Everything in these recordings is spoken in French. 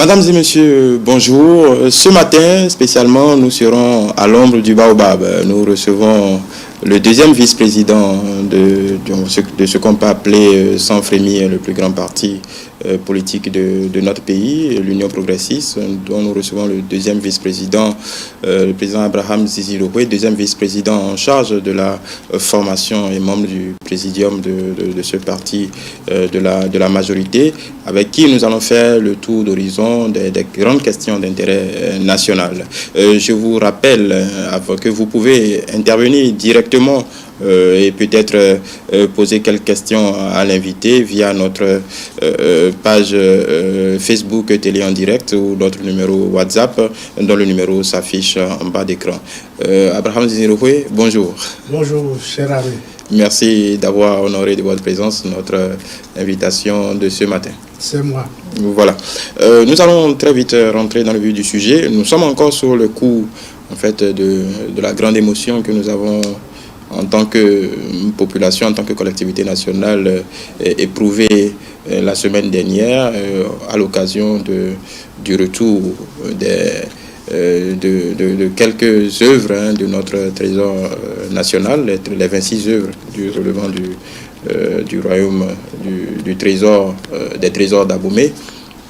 Mesdames et messieurs, bonjour. Ce matin, spécialement, nous serons à l'ombre du Baobab. Nous recevons le deuxième vice-président de ce qu'on peut appeler sans frémir le plus grand parti politique de notre pays, l'Union progressiste, dont nous recevons le deuxième vice-président, le président Abraham Zizirowe, deuxième vice-président en charge de la formation et membre du présidium de ce parti de la majorité, avec qui nous allons faire le tour d'horizon des grandes questions d'intérêt national. Je vous rappelle que vous pouvez intervenir directement et peut-être poser quelques questions à l'invité via notre page Facebook Télé en direct ou notre numéro WhatsApp dont le numéro s'affiche en bas d'écran. Abraham Zizirowe, bonjour. Bonjour, cher ami. Merci d'avoir honoré de votre présence notre invitation de ce matin. C'est moi. Voilà. Nous allons très vite rentrer dans le vif du sujet. Nous sommes encore sur le coup en fait, de la grande émotion que nous avons en tant que population, en tant que collectivité nationale, éprouvée la semaine dernière à l'occasion du retour de quelques œuvres de notre trésor national, les 26 œuvres du relevant du royaume du trésor, des trésors d'Abomey.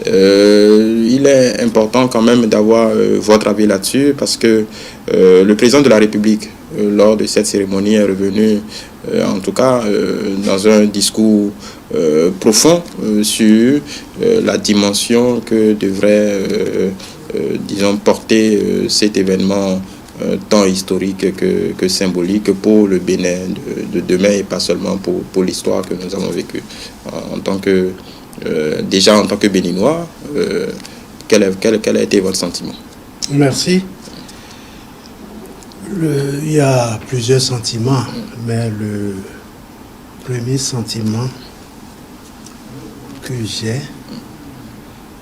Il est important quand même d'avoir votre avis là-dessus parce que le président de la République lors de cette cérémonie est revenu en tout cas dans un discours profond sur la dimension que devrait disons porter cet événement tant historique que symbolique pour le Bénin de demain et pas seulement pour l'histoire que nous avons vécue en tant que déjà en tant que Béninois. Quel a été votre sentiment? Merci. Il y a plusieurs sentiments, mais le premier sentiment que j'ai,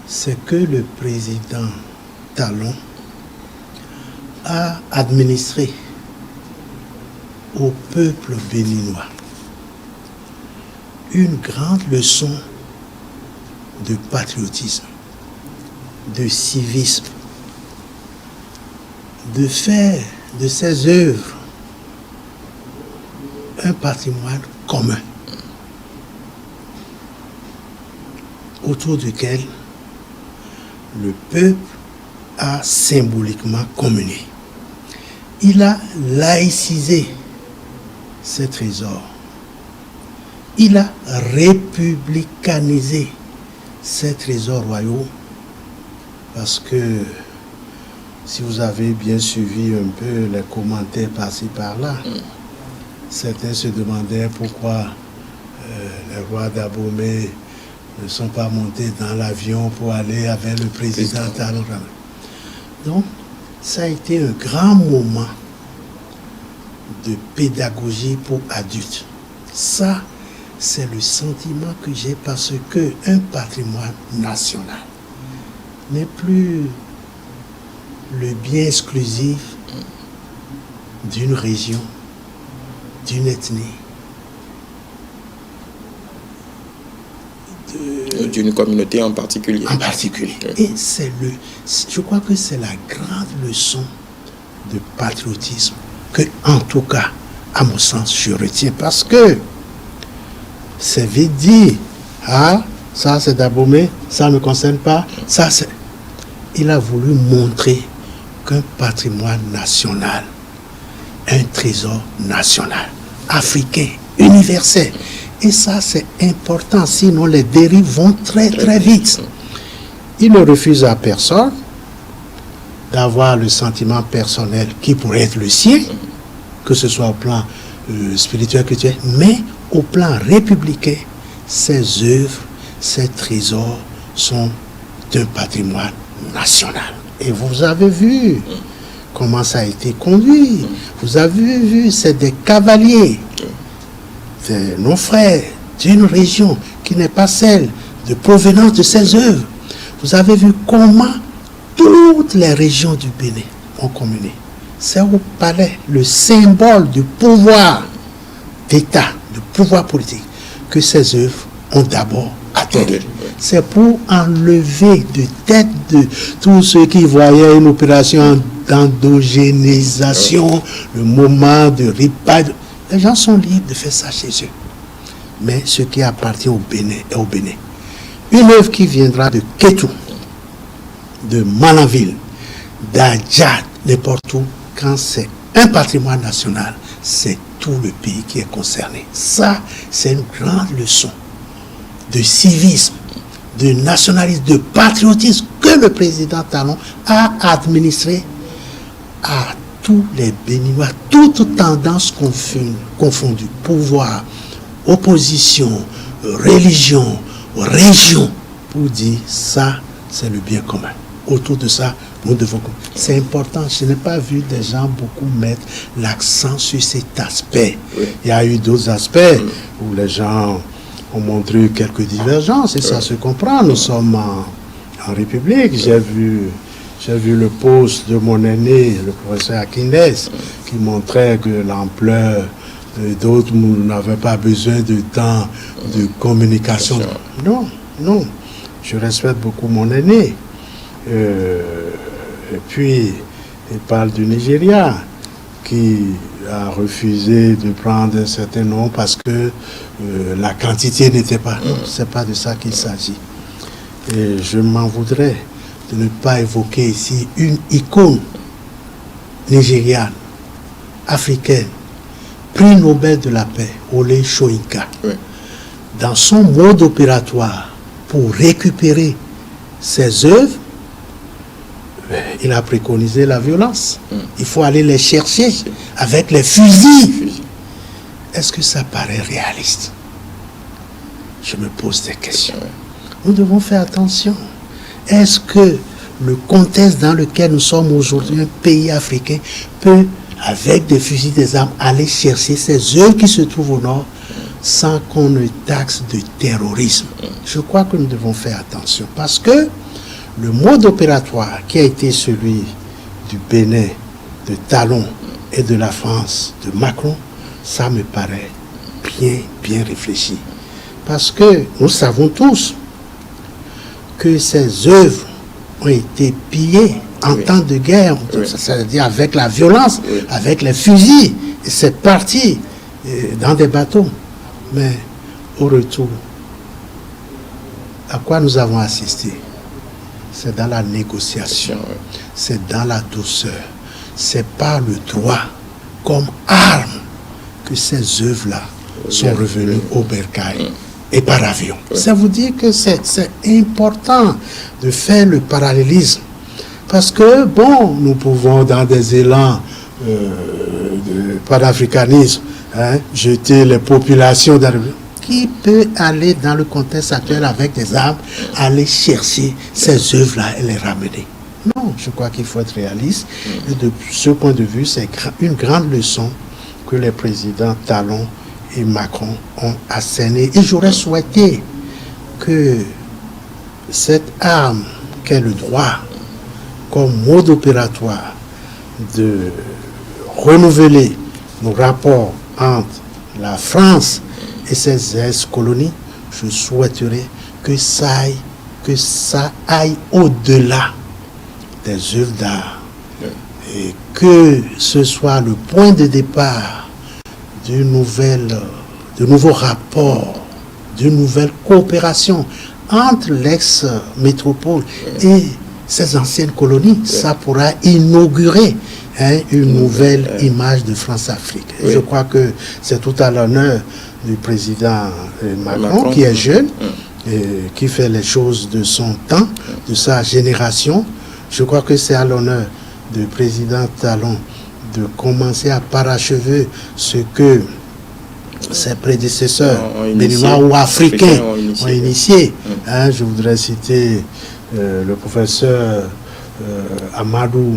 c'est que le président Talon a administré au peuple béninois une grande leçon de patriotisme, de civisme, de faire de ces œuvres un patrimoine commun autour duquel le peuple a symboliquement communié. Il a laïcisé ces trésors. Il a républicanisé ces trésors royaux parce que si vous avez bien suivi un peu les commentaires par-ci par-là, certains se demandaient pourquoi les rois d'Abomey ne sont pas montés dans l'avion pour aller avec le président Talon. Donc, ça a été un grand moment de pédagogie pour adultes. Ça, c'est le sentiment que j'ai parce qu'un patrimoine national n'est plus le bien exclusif d'une région, d'une ethnie, d'une communauté en particulier. En particulier. Et je crois que c'est la grande leçon de patriotisme que, en tout cas, à mon sens, je retiens parce que c'est vite dit, ah, ça c'est d'Abomey, ça ne me concerne pas, ça c'est... Il a voulu montrer qu'un patrimoine national, un trésor national, africain, universel. Et ça, c'est important, sinon les dérives vont très, très vite. Il ne refuse à personne d'avoir le sentiment personnel qui pourrait être le sien, que ce soit au plan spirituel, culturel, mais au plan républicain, ces œuvres, ces trésors sont un patrimoine national. Et vous avez vu comment ça a été conduit. Vous avez vu, c'est des cavaliers, c'est nos frères d'une région qui n'est pas celle de provenance de ces œuvres. Vous avez vu comment toutes les régions du Bénin ont communié. C'est au palais, le symbole du pouvoir d'État, du pouvoir politique, que ces œuvres ont d'abord atterri. c'est pour enlever de tête de tous ceux qui voyaient une opération d'endogénisation, le moment de ripaille. Les gens sont libres de faire ça chez eux. Mais ce qui appartient au Bénin est au Bénin. Une œuvre qui viendra de Kétou, de Manaville, d'Adjad, n'importe où, quand c'est un patrimoine national, c'est tout le pays qui est concerné. Ça, c'est une grande leçon de civisme, de nationalisme, de patriotisme que le président Talon a administré à tous les Béninois, toutes tendances confondues, pouvoir, opposition, religion, région, pour dire ça, c'est le bien commun. Autour de ça, nous devons... C'est important. Je n'ai pas vu des gens beaucoup mettre l'accent sur cet aspect. Oui. Il y a eu d'autres aspects où les gens ont montré quelques divergences et ça se comprend. Nous sommes en République. J'ai vu le post de mon aîné, le professeur Akindez, qui montrait que l'ampleur d'autres n'avaient pas besoin de temps de communication. Non, non. Je respecte beaucoup mon aîné. Et puis, il parle du Nigeria qui a refusé de prendre un certain nom parce que la quantité n'était pas. Non, c'est pas de ça qu'il s'agit. Et je m'en voudrais de ne pas évoquer ici une icône nigériane, africaine, prix Nobel de la paix, Ole Soyinka. Oui. Dans son mode opératoire pour récupérer ses œuvres, il a préconisé la violence. Il faut aller les chercher avec les fusils. Est-ce que ça paraît réaliste? Je me pose des questions. Nous devons faire attention. Est-ce que le contexte dans lequel nous sommes aujourd'hui, un pays africain, peut, avec des fusils, des armes, aller chercher ces œuvres qui se trouvent au nord sans qu'on ne taxe de terrorisme? Je crois que nous devons faire attention parce que le mode opératoire qui a été celui du Bénin, de Talon et de la France, de Macron, ça me paraît bien réfléchi. Parce que nous savons tous que ces œuvres ont été pillées en temps de guerre, c'est-à-dire avec la violence, avec les fusils, et c'est parti dans des bateaux. Mais au retour, à quoi nous avons assisté? C'est dans la négociation, c'est dans la douceur, c'est par le droit comme arme que ces œuvres-là sont revenues au bercail et par avion. Ça vous dit que c'est important de faire le parallélisme parce que, bon, nous pouvons dans des élans de panafricanisme jeter les populations dans le... Qui peut aller dans le contexte actuel avec des armes, aller chercher ces œuvres-là et les ramener? Non, je crois qu'il faut être réaliste. Et de ce point de vue, c'est une grande leçon que les présidents Talon et Macron ont assénée. Et j'aurais souhaité que cette arme qu'est le droit, comme mode opératoire de renouveler nos rapports entre la France et ces ex-colonies, je souhaiterais que ça aille au-delà des œuvres d'art et que ce soit le point de départ de nouveaux rapports, de nouvelles coopérations entre l'ex-métropole et ces anciennes colonies. Ça pourra inaugurer une nouvelle image de France-Afrique. Je crois que c'est tout à l'honneur du président Macron, qui est jeune, et qui fait les choses de son temps, de sa génération. Je crois que c'est à l'honneur du président Talon de commencer à parachever ce que ses prédécesseurs, béninois ou africains, ont initié. Je voudrais citer le professeur Amadou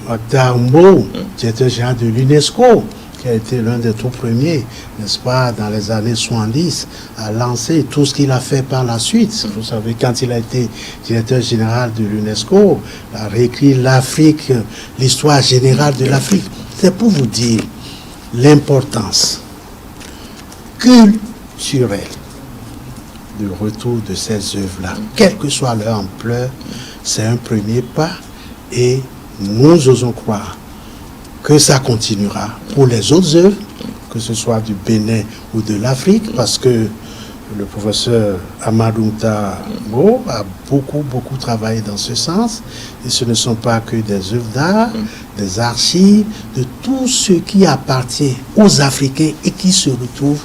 Magda Mbo, directeur général de l'UNESCO, qui a été l'un des tout premiers, n'est-ce pas, dans les années 70, à lancer tout ce qu'il a fait par la suite. Vous savez, quand il a été directeur général de l'UNESCO, il a réécrit l'Afrique, l'histoire générale de l'Afrique. C'est pour vous dire l'importance culturelle de retour de ces œuvres-là, quelle que soit leur ampleur, c'est un premier pas et nous osons croire que ça continuera pour les autres œuvres, que ce soit du Bénin ou de l'Afrique, parce que le professeur Amadou Tabo a beaucoup travaillé dans ce sens, et ce ne sont pas que des œuvres d'art, des archives, de tout ce qui appartient aux Africains et qui se retrouve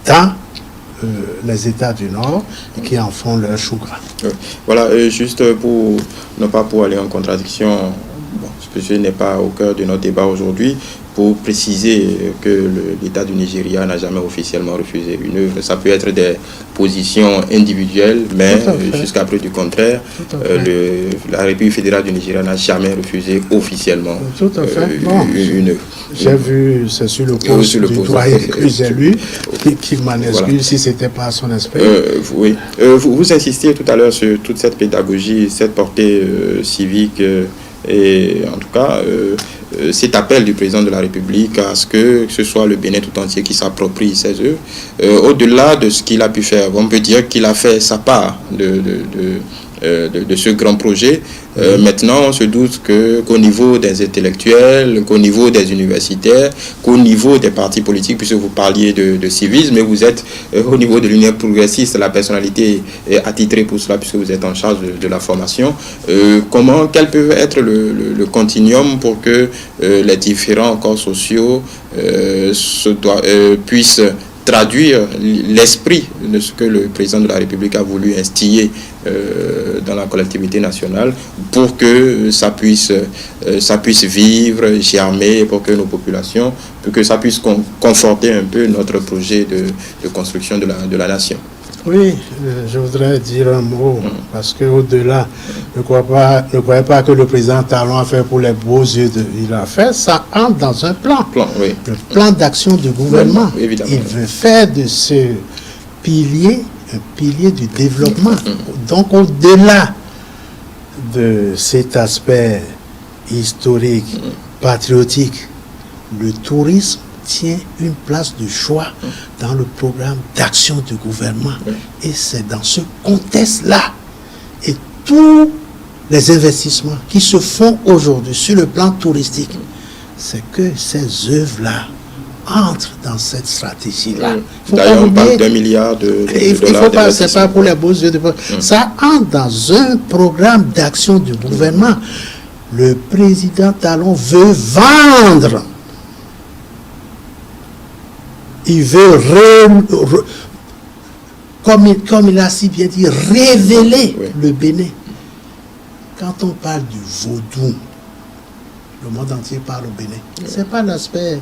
dans les États du Nord et qui en font leur chou gras. Voilà, juste pour ne pas pour aller en contradiction, bon, ce n'est pas au cœur de notre débat aujourd'hui, pour préciser que l'État du Nigeria n'a jamais officiellement refusé une œuvre. Ça peut être des positions individuelles, mais jusqu'à preuve du contraire, la République fédérale du Nigeria n'a jamais refusé officiellement une œuvre. J'ai vu, c'est sur le poste du doyen que j'ai lu, qui m'en excuse si ce n'était pas son esprit. Oui. Vous insistiez tout à l'heure sur toute cette pédagogie, cette portée civique, et en tout cas, cet appel du président de la République à ce que ce soit le Bénin tout entier qui s'approprie ses œuvres. Au-delà de ce qu'il a pu faire, on peut dire qu'il a fait sa part de ce grand projet. Maintenant, on se doute qu'au niveau des intellectuels, qu'au niveau des universitaires, qu'au niveau des partis politiques, puisque vous parliez de civisme, mais vous êtes au niveau de l'Union progressiste, la personnalité est attitrée pour cela, puisque vous êtes en charge de la formation. Quel peut être le continuum pour que les différents corps sociaux puissent traduire l'esprit de ce que le président de la République a voulu instiller dans la collectivité nationale pour que ça puisse vivre, germer, pour que nos populations, pour que ça puisse conforter un peu notre projet de construction de la nation. Oui, je voudrais dire un mot, parce qu'au-delà, ne croyez pas que le président Talon a fait pour les beaux yeux, il a fait, ça entre dans un plan. Oui. Le plan d'action du gouvernement. Évidemment. Il veut faire de ce pilier un pilier du développement. Donc, au-delà de cet aspect historique, patriotique, le tourisme tient une place de choix dans le programme d'action du gouvernement. Et c'est dans ce contexte-là. Et tous les investissements qui se font aujourd'hui sur le plan touristique, c'est que ces œuvres-là entrent dans cette stratégie-là. D'ailleurs, on parle d'1 milliard de dollars. C'est pas pour les beaux yeux de... Ça entre dans un programme d'action du gouvernement. Le président Talon veut vendre. Il veut, comme il a si bien dit, révéler le Bénin. Quand on parle du vaudou, le monde entier parle au Bénin. Ce n'est pas l'aspect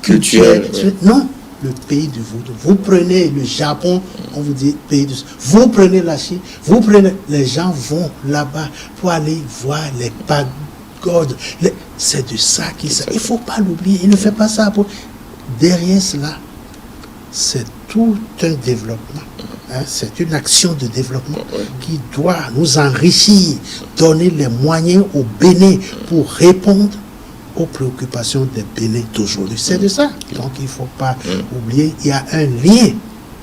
culturel. Non, le pays du vaudou. Vous prenez le Japon, on vous dit pays du... Vous prenez la Chine, vous prenez... Les gens vont là-bas pour aller voir les pagodes. C'est de ça qu'il s'agit. Il ne faut pas l'oublier. Il ne fait pas ça pour... Derrière cela, c'est tout un développement. C'est une action de développement qui doit nous enrichir, donner les moyens au Bénin pour répondre aux préoccupations des Bénins d'aujourd'hui. C'est de ça. Donc il ne faut pas oublier, il y a un lien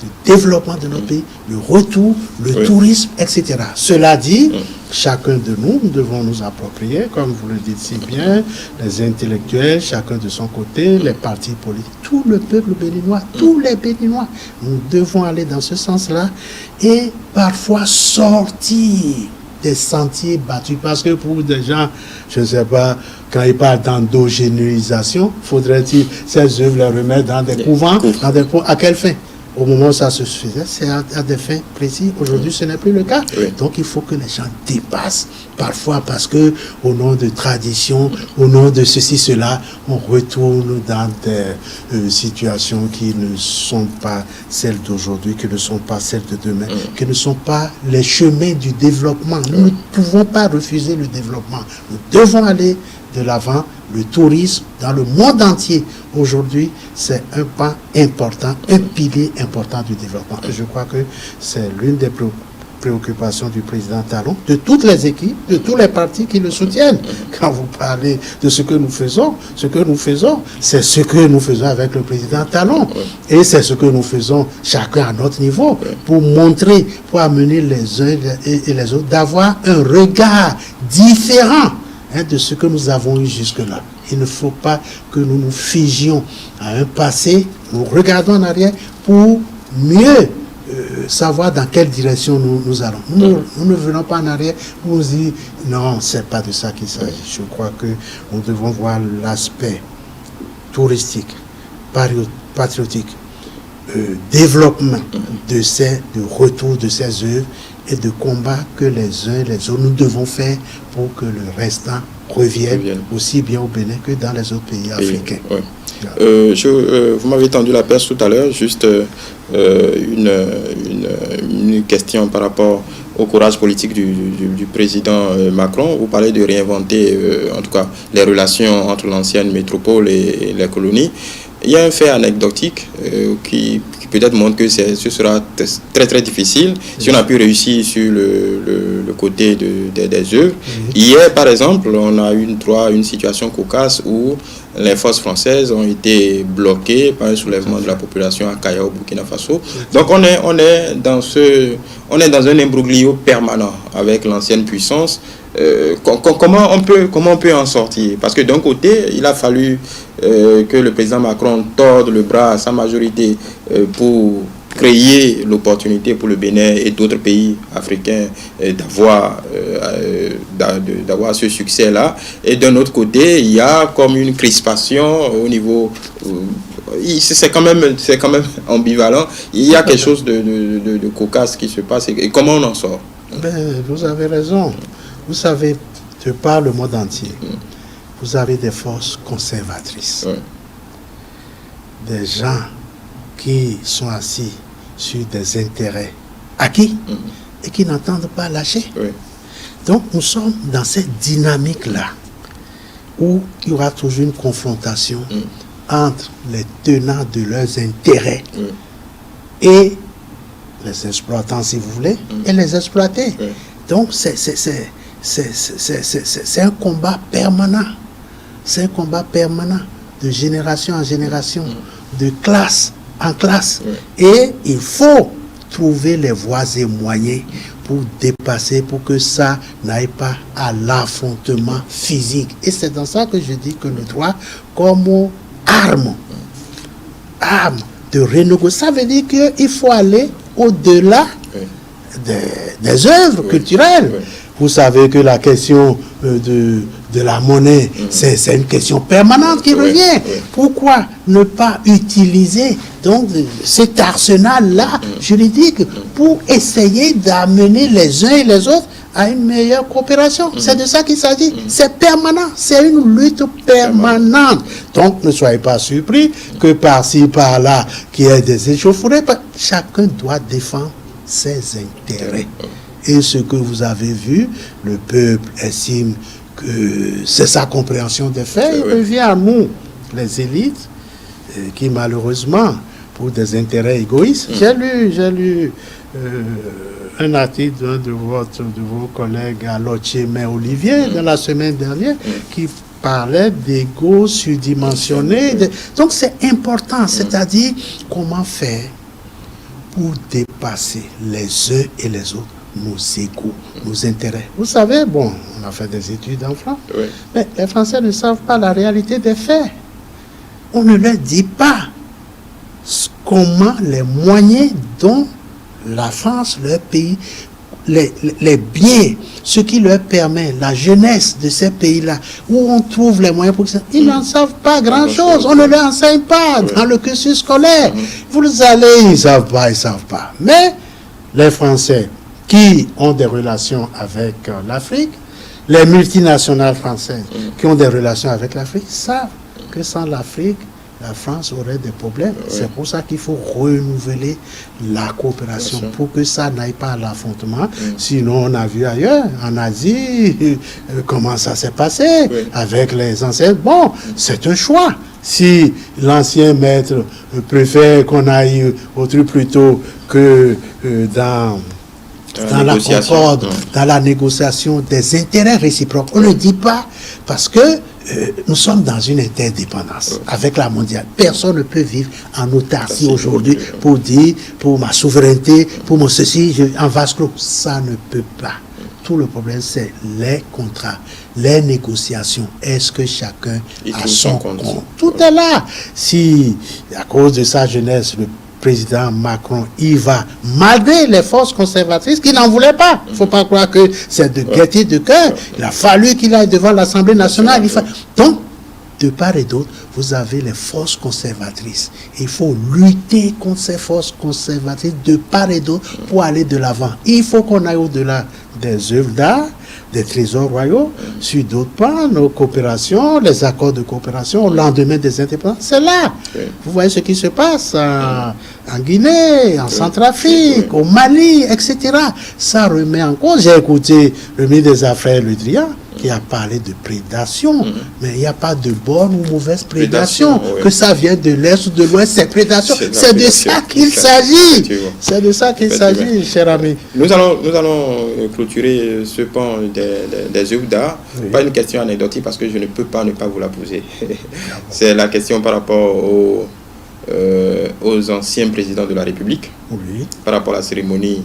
de développement de notre pays, le retour, le tourisme, etc. Cela dit, chacun de nous devons nous approprier, comme vous le dites si bien, les intellectuels, chacun de son côté, les partis politiques, tout le peuple béninois, tous les Béninois. Nous devons aller dans ce sens-là et parfois sortir des sentiers battus. Parce que pour des gens, je ne sais pas, quand ils parlent d'endogénéisation, faudrait-il ces œuvres les remettre dans des couvents, à quelle fin? Au moment où ça se faisait, c'est à des fins précises. Aujourd'hui, ce n'est plus le cas. Donc, il faut que les gens dépassent parfois parce que, au nom de tradition, au nom de ceci, cela, on retourne dans des situations qui ne sont pas celles d'aujourd'hui, qui ne sont pas celles de demain, qui ne sont pas les chemins du développement. Nous ne pouvons pas refuser le développement. Nous devons aller de l'avant. Le tourisme dans le monde entier aujourd'hui, c'est un pan important, un pilier important du développement. Et je crois que c'est l'une des préoccupation du président Talon, de toutes les équipes, de tous les partis qui le soutiennent. Quand vous parlez de ce que nous faisons, c'est ce que nous faisons avec le président Talon. Et c'est ce que nous faisons chacun à notre niveau pour montrer, pour amener les uns et les autres, d'avoir un regard différent de ce que nous avons eu jusque-là. Il ne faut pas que nous nous figions à un passé, nous regardons en arrière pour mieux savoir dans quelle direction nous allons. Nous ne venons pas en arrière pour nous dire non, c'est pas de ça qu'il s'agit. Je crois que nous devons voir l'aspect touristique, patriotique, développement de retour de ces œuvres et de combat que les uns et les autres nous devons faire pour que le restant revienne aussi bien au Bénin que dans les autres pays africains. Vous m'avez tendu la perche tout à l'heure, juste une question par rapport au courage politique du président Macron. Vous parlez de réinventer, en tout cas, les relations entre l'ancienne métropole et les colonies. Il y a un fait anecdotique qui peut-être montre que ce sera très très difficile si on a pu réussir sur le côté des œuvres. Hier, par exemple, on a eu une situation cocasse où les forces françaises ont été bloquées par un soulèvement de la population à Kaya, au Burkina Faso. Donc on est dans un imbroglio permanent avec l'ancienne puissance. Comment on peut en sortir? Parce que d'un côté, il a fallu que le président Macron torde le bras à sa majorité pour créer l'opportunité pour le Bénin et d'autres pays africains d'avoir ce succès-là. Et d'un autre côté, il y a comme une crispation au niveau... c'est quand même ambivalent. Il y a quelque chose de cocasse qui se passe. Et comment on en sort? Vous avez raison. Vous savez, de par le monde entier, vous avez des forces conservatrices. Des gens qui sont assis sur des intérêts acquis et qui n'entendent pas lâcher. Donc, nous sommes dans cette dynamique-là où il y aura toujours une confrontation entre les tenants de leurs intérêts et les exploitants, si vous voulez, et les exploités. Donc, c'est un combat permanent. C'est un combat permanent de génération en génération, de classe en classe. Et il faut trouver les voies et moyens pour dépasser, pour que ça n'aille pas à l'affrontement physique. Et c'est dans ça que je dis que le droit, comme arme de renégocier, ça veut dire qu'il faut aller au-delà des œuvres culturelles. Vous savez que la question de la monnaie, c'est une question permanente qui revient. Pourquoi ne pas utiliser donc cet arsenal-là juridique pour essayer d'amener les uns et les autres à une meilleure coopération? C'est de ça qu'il s'agit. C'est permanent. C'est une lutte permanente. Donc, ne soyez pas surpris que par-ci, par-là, qu'il y ait des échauffourées. Chacun doit défendre ses intérêts. Et ce que vous avez vu, le peuple estime que c'est sa compréhension des faits. Il revient à nous, les élites, qui malheureusement, pour des intérêts égoïstes, j'ai lu un article d'un de vos collègues à Lotier-Mais Olivier, dans la semaine dernière, qui parlait d'ego surdimensionné. Donc c'est important, c'est-à-dire comment faire pour dépasser les uns et les autres nos égos, nos intérêts. Vous savez, bon, on a fait des études en France, mais les Français ne savent pas la réalité des faits. On ne leur dit pas comment les moyens dont la France, leur pays, les biens, ce qui leur permet, la jeunesse de ces pays-là, où on trouve les moyens pour ça. Ils n'en savent pas grand-chose. On ne leur enseigne pas dans le cursus scolaire. Vous allez, ils ne savent pas. Mais les Français qui ont des relations avec l'Afrique, les multinationales françaises qui ont des relations avec l'Afrique, savent que sans l'Afrique, la France aurait des problèmes. C'est pour ça qu'il faut renouveler la coopération pour que ça n'aille pas à l'affrontement. Sinon, on a vu ailleurs, en Asie, comment ça s'est passé avec les anciens. Bon, c'est un choix. Si l'ancien maître préfère qu'on aille au truc plutôt que dans dans la concorde, dans la négociation des intérêts réciproques. On ne dit pas parce que nous sommes dans une interdépendance avec la mondiale. Personne ne peut vivre en autarcie aujourd'hui pour dire, pour ma souveraineté, pour mon ceci, en vase clos. Ça ne peut pas. Tout le problème, c'est les contrats, les négociations. Est-ce que chacun a son compte? Tout est là. Si, à cause de sa jeunesse, le président Macron, il va malgré les forces conservatrices qui n'en voulaient pas. Il ne faut pas croire que c'est de gaieté de cœur. Il a fallu qu'il aille devant l'Assemblée nationale. Donc, de part et d'autre, vous avez les forces conservatrices. Il faut lutter contre ces forces conservatrices de part et d'autre pour aller de l'avant. Il faut qu'on aille au-delà des œuvres d'art, des trésors royaux, sur d'autres plans, nos coopérations, les accords de coopération au lendemain des indépendances. C'est là. Vous voyez ce qui se passe en Guinée, en Centrafrique, au Mali, etc. Ça remet en cause. J'ai écouté le ministre des Affaires, Le Drian, qui a parlé de prédation, mais il n'y a pas de bonne ou mauvaise prédation. Que ça vienne de l'Est ou de l'Ouest, c'est prédation. C'est de ça qu'il s'agit. C'est de ça qu'il s'agit, cher ami. Nous allons clôturer ce pan des œuvres d'art. Pas une question anecdotique parce que je ne peux pas ne pas vous la poser. C'est la question par rapport aux anciens présidents de la République, par rapport à la cérémonie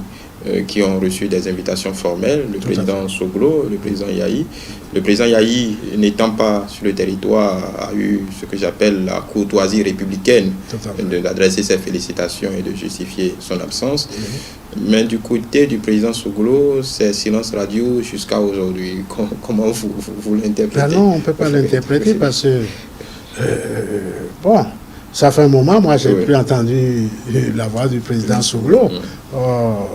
qui ont reçu des invitations formelles, le président Soglo, le président Yahi. Le président Yahi, n'étant pas sur le territoire, a eu ce que j'appelle la courtoisie républicaine d'adresser ses félicitations et de justifier son absence. Mais du côté du président Soglo, c'est silence radio jusqu'à aujourd'hui. Comment vous l'interprétez? Non, on ne peut pas l'interpréter parce que, bon, ça fait un moment, moi, j'ai plus entendu la voix du président Soglo. En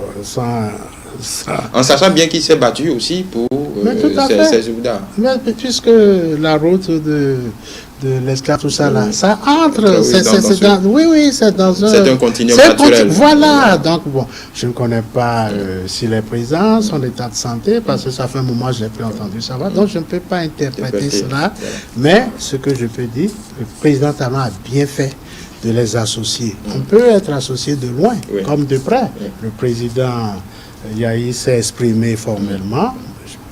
sachant bien qu'il s'est battu aussi pour ces œuvres d'art. Mais puisque la route de l'esclave, tout ça, là, ça entre. C'est dans un... C'est un continuum naturel. Voilà. Donc, bon, je ne connais pas s'il est présent, son état de santé, parce que ça fait un moment que je n'ai plus entendu ça. Donc, je ne peux pas interpréter cela. Mais ce que je peux dire, le président Talon a bien fait de les associer. On peut être associé de loin, comme de près. Le président Yahi s'est exprimé formellement.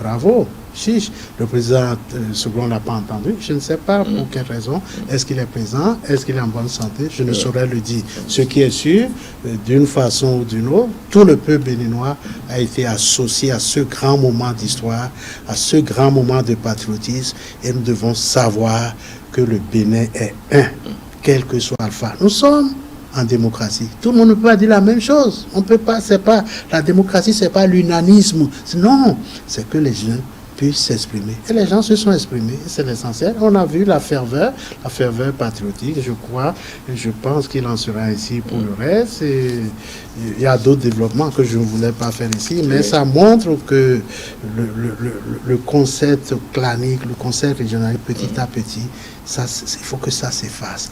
Bravo. Chiche. Le président Soglo n'a pas entendu. Je ne sais pas pour quelle raison. Est-ce qu'il est présent? Est-ce qu'il est en bonne santé? Je ne saurais le dire. Ce qui est sûr, d'une façon ou d'une autre, tout le peuple béninois a été associé à ce grand moment d'histoire, à ce grand moment de patriotisme. Et nous devons savoir que le Bénin est un, quel que soit Alpha. Nous sommes en démocratie. Tout le monde ne peut pas dire la même chose. On peut pas, c'est pas, la démocratie, c'est pas l'unanisme. Non, c'est que les jeunes puissent s'exprimer. Et les gens se sont exprimés, c'est l'essentiel. On a vu la ferveur patriotique, je crois, et je pense qu'il en sera ainsi pour le reste. Et il y a d'autres développements que je ne voulais pas faire ici, mais ça montre que le concept clanique, le concept régional, petit à petit, ça, il faut que ça s'efface.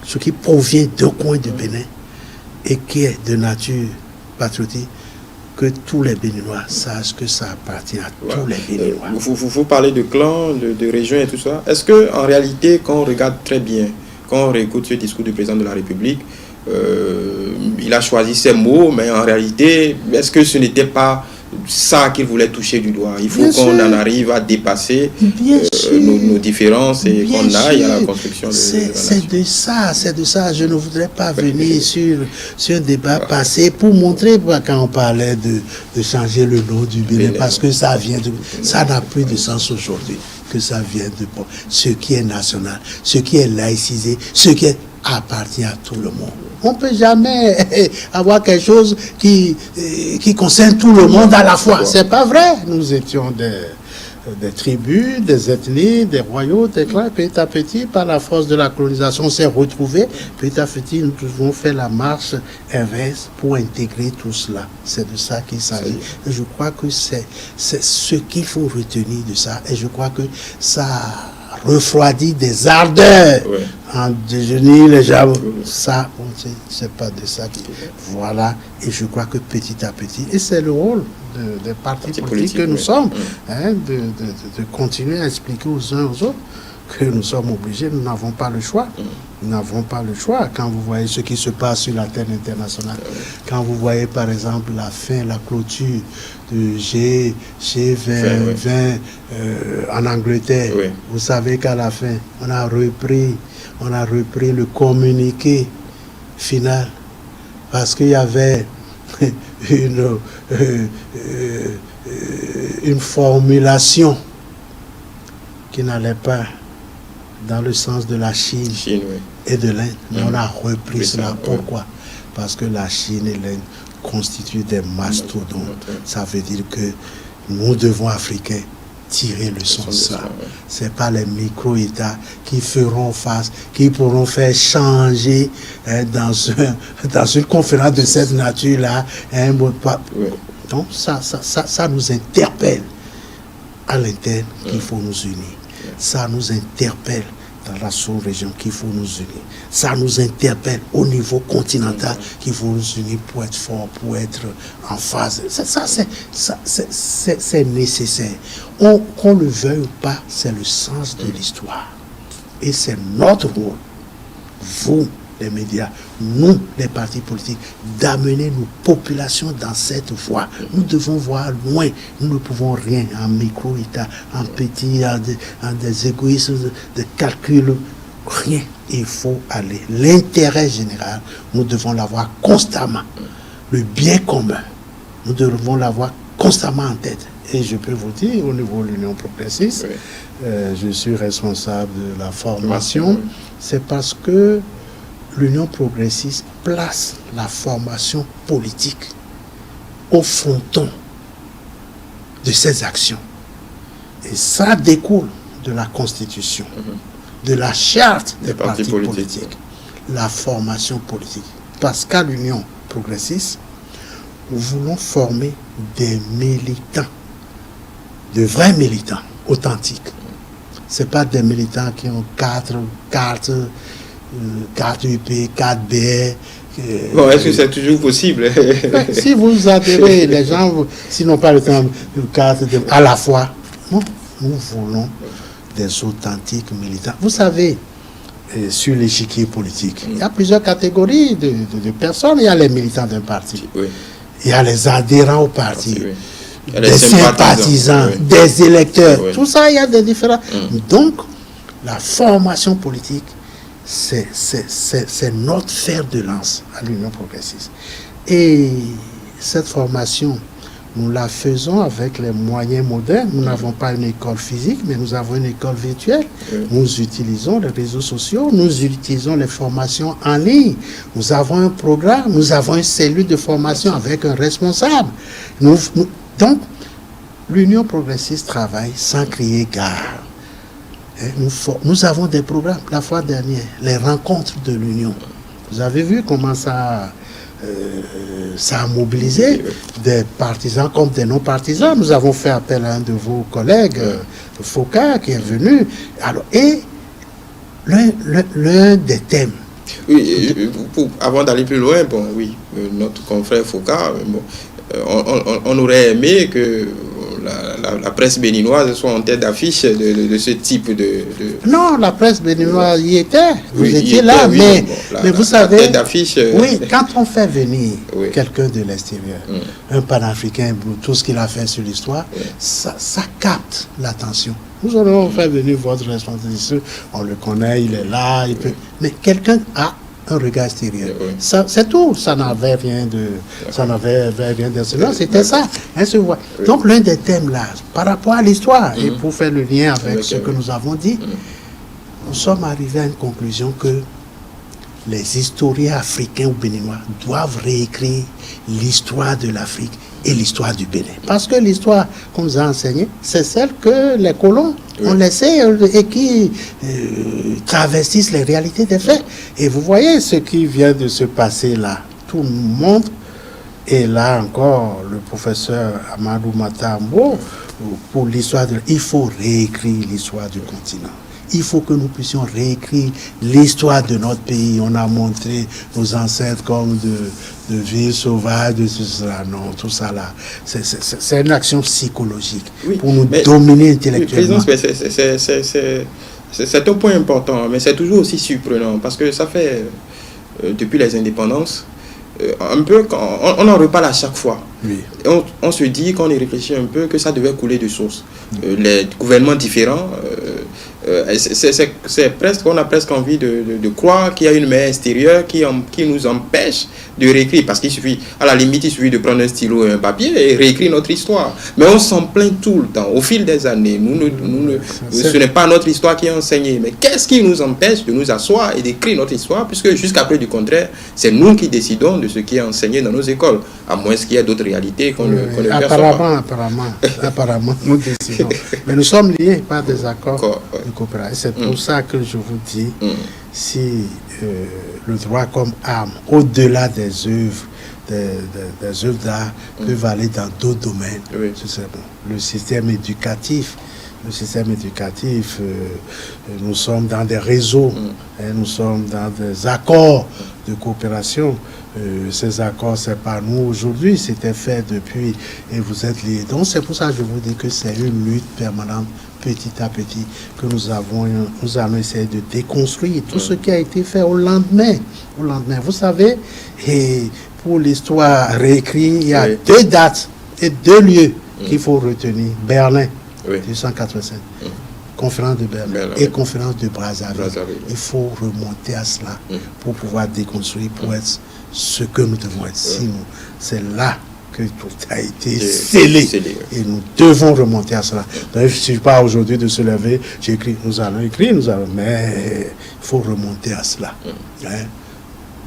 Ce qui provient d'un coin de Bénin et qui est de nature patriotique, que tous les Béninois sachent que ça appartient à tous les Béninois. Vous parlez de clans, de régions et tout ça. Est-ce qu'en réalité, quand on regarde très bien, quand on réécoute ce discours du président de la République, il a choisi ses mots, mais en réalité, est-ce que ce n'était pas ça qu'il voulait toucher du doigt? Il faut qu'on en arrive à dépasser nos différences et qu'on aille à la construction de la nation. C'est de ça. Je ne voudrais pas venir sur un débat passé pour montrer, quand on parlait de changer le nom du Bénin, parce que ça n'a plus de sens aujourd'hui, que ça vient de ce qui est national, ce qui est laïcisé, ce qui appartient à tout le monde. On ne peut jamais avoir quelque chose qui concerne tout le monde à la fois. C'est pas vrai. Nous étions des tribus, des ethnies, des royaumes, des clans. Petit à petit, par la force de la colonisation, on s'est retrouvés. Petit à petit, nous devons faire la marche inverse pour intégrer tout cela. C'est de ça qu'il s'agit. Et je crois que c'est ce qu'il faut retenir de ça. Et je crois que ça refroidit des ardeurs en déjeuner les gens. Ça, c'est pas de ça. Voilà. Et je crois que petit à petit, et c'est le rôle des partis politiques que nous sommes, de continuer à expliquer aux uns aux autres que nous sommes obligés, nous n'avons pas le choix. Nous n'avons pas le choix. Quand vous voyez ce qui se passe sur la terre internationale, quand vous voyez par exemple la fin, la clôture de G20 en Angleterre, vous savez qu'à la fin, on a repris le communiqué final parce qu'il y avait une formulation qui n'allait pas dans le sens de la Chine et de l'Inde. Mais on a repris cela. Pourquoi? Parce que la Chine et l'Inde constituent des mastodontes. Ça veut dire que nous devons, Africains, tirer le son de ça. Ce n'est pas les micro-États qui feront face, qui pourront faire changer dans une conférence de cette nature-là. Donc ça nous interpelle à l'interne qu'il faut nous unir. Ça nous interpelle dans la sous-région qu'il faut nous unir. Ça nous interpelle au niveau continental qu'il faut nous unir pour être fort, pour être en phase. C'est nécessaire. Qu'on le veuille ou pas, c'est le sens de l'histoire. Et c'est notre rôle, vous, les médias, nous, les partis politiques, d'amener nos populations dans cette voie. Nous devons voir loin. Nous ne pouvons rien en micro-État, en petit, en des égoïsmes de calcul. Rien. Il faut aller. L'intérêt général, nous devons l'avoir constamment. Le bien commun, nous devons l'avoir constamment en tête. Et je peux vous dire, au niveau de l'Union progressiste, je suis responsable de la formation. C'est parce que l'Union progressiste place la formation politique au fronton de ses actions. Et ça découle de la Constitution, de la charte des partis politiques, la formation politique. Parce qu'à l'Union progressiste, nous voulons former des militants, de vrais militants authentiques. Ce n'est pas des militants qui ont 4 UP, 4 BR. Bon, est-ce que c'est toujours possible? Si vous adhérez, les gens, s'ils n'ont pas le temps de 4 à la fois, non, nous voulons des authentiques militants. Vous savez, sur l'échiquier politique, il y a plusieurs catégories de personnes. Il y a les militants d'un parti, il y a les adhérents au parti, des sympathisants, des électeurs. Tout ça, il y a des différents. Donc, la formation politique, c'est notre fer de lance à l'Union progressiste. Et cette formation, nous la faisons avec les moyens modernes. Nous n'avons pas une école physique, mais nous avons une école virtuelle. Nous utilisons les réseaux sociaux, nous utilisons les formations en ligne. Nous avons un programme, nous avons une cellule de formation avec un responsable. Donc, l'Union progressiste travaille sans crier gare. Nous avons des programmes. La fois dernière, les rencontres de l'Union. Vous avez vu comment ça a mobilisé des partisans comme des non-partisans. Nous avons fait appel à un de vos collègues, Foucault, qui est venu. Alors, et l'un des thèmes. Oui, avant d'aller plus loin, notre confrère Foucault, on aurait aimé que la presse béninoise soit en tête d'affiche de ce type de... Non, la presse béninoise y était. Vous étiez là, mais vous savez... tête d'affiche... Oui, quand on fait venir quelqu'un de l'extérieur, un panafricain, tout ce qu'il a fait sur l'histoire, ça capte l'attention. Nous allons faire venir votre responsable, on le connaît, il est là, il peut... Mais quelqu'un a un regard extérieur. C'est tout. Ça n'avait rien d'excellent. C'était ça. Donc, l'un des thèmes là, par rapport à l'histoire, et pour faire le lien avec ce que nous avons dit, nous sommes arrivés à une conclusion que les historiens africains ou béninois doivent réécrire l'histoire de l'Afrique et l'histoire du Bénin. Parce que l'histoire qu'on nous a enseignée, c'est celle que les colons ont laissée et qui travestissent les réalités des faits. Et vous voyez ce qui vient de se passer là. Tout le monde, et là encore, le professeur Amadou Matambo, pour l'histoire il faut réécrire l'histoire du continent. Il faut que nous puissions réécrire l'histoire de notre pays. On a montré nos ancêtres comme de villes sauvages, de tout ça. Non, tout ça là, c'est une action psychologique pour nous dominer intellectuellement. C'est un point important, mais c'est toujours aussi surprenant parce que ça fait, depuis les indépendances, un peu, on en reparle à chaque fois. Oui. On se dit, quand on y réfléchit un peu, que ça devait couler de source. Les gouvernements différents, c'est presque, on a presque envie de croire qu'il y a une main extérieure qui nous empêche de réécrire. Parce qu'il suffit, à la limite, il suffit de prendre un stylo et un papier et réécrire notre histoire. Mais on s'en plaint tout le temps. Au fil des années, ce n'est pas notre histoire qui est enseignée. Mais qu'est-ce qui nous empêche de nous asseoir et d'écrire notre histoire, puisque jusqu'à près du contraire, c'est nous qui décidons de ce qui est enseigné dans nos écoles, à moins qu'il y ait d'autres réalités qu'on ne perçoit pas. Apparemment, nous décidons. Mais nous sommes liés par des accords de coopération. C'est pour ça que je vous dis, si le droit comme arme, au-delà des œuvres, des œuvres d'art, peuvent aller dans d'autres domaines, ce serait bon. Le système éducatif, nous sommes dans des réseaux, nous sommes dans des accords de coopération. Ces accords, c'est pas nous aujourd'hui, c'était fait depuis, et vous êtes liés. Donc c'est pour ça que je vous dis que c'est une lutte permanente, petit à petit, que nous allons essayer de déconstruire tout ce qui a été fait au lendemain. Vous savez, et pour l'histoire réécrite, il y a deux dates et deux lieux qu'il faut retenir. Berlin, 1885. Conférence de Berlin et conférence de Brazzaville. Il faut remonter à cela pour pouvoir déconstruire, pour être ce que nous devons être. Sinon, c'est là que tout a été scellé. Et nous devons remonter à cela. Donc, il ne suffit pas aujourd'hui de se lever, j'écris, nous allons écrire, mais il faut remonter à cela.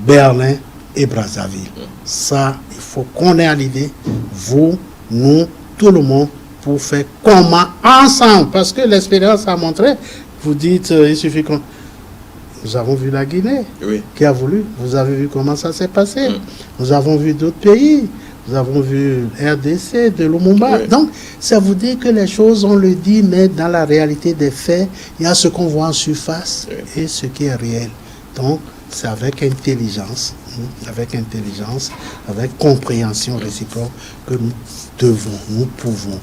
Berlin et Brazzaville. Ça, il faut qu'on ait à l'idée, vous, nous, tout le monde, pour faire comment ensemble, parce que l'expérience a montré, vous dites, il suffit qu'on... Nous avons vu la Guinée, qui a voulu, vous avez vu comment ça s'est passé, nous avons vu d'autres pays, nous avons vu RDC, de Lumumba, donc ça vous dit que les choses, on le dit, mais dans la réalité des faits, il y a ce qu'on voit en surface et ce qui est réel. Donc, c'est avec intelligence, avec compréhension réciproque que nous pouvons,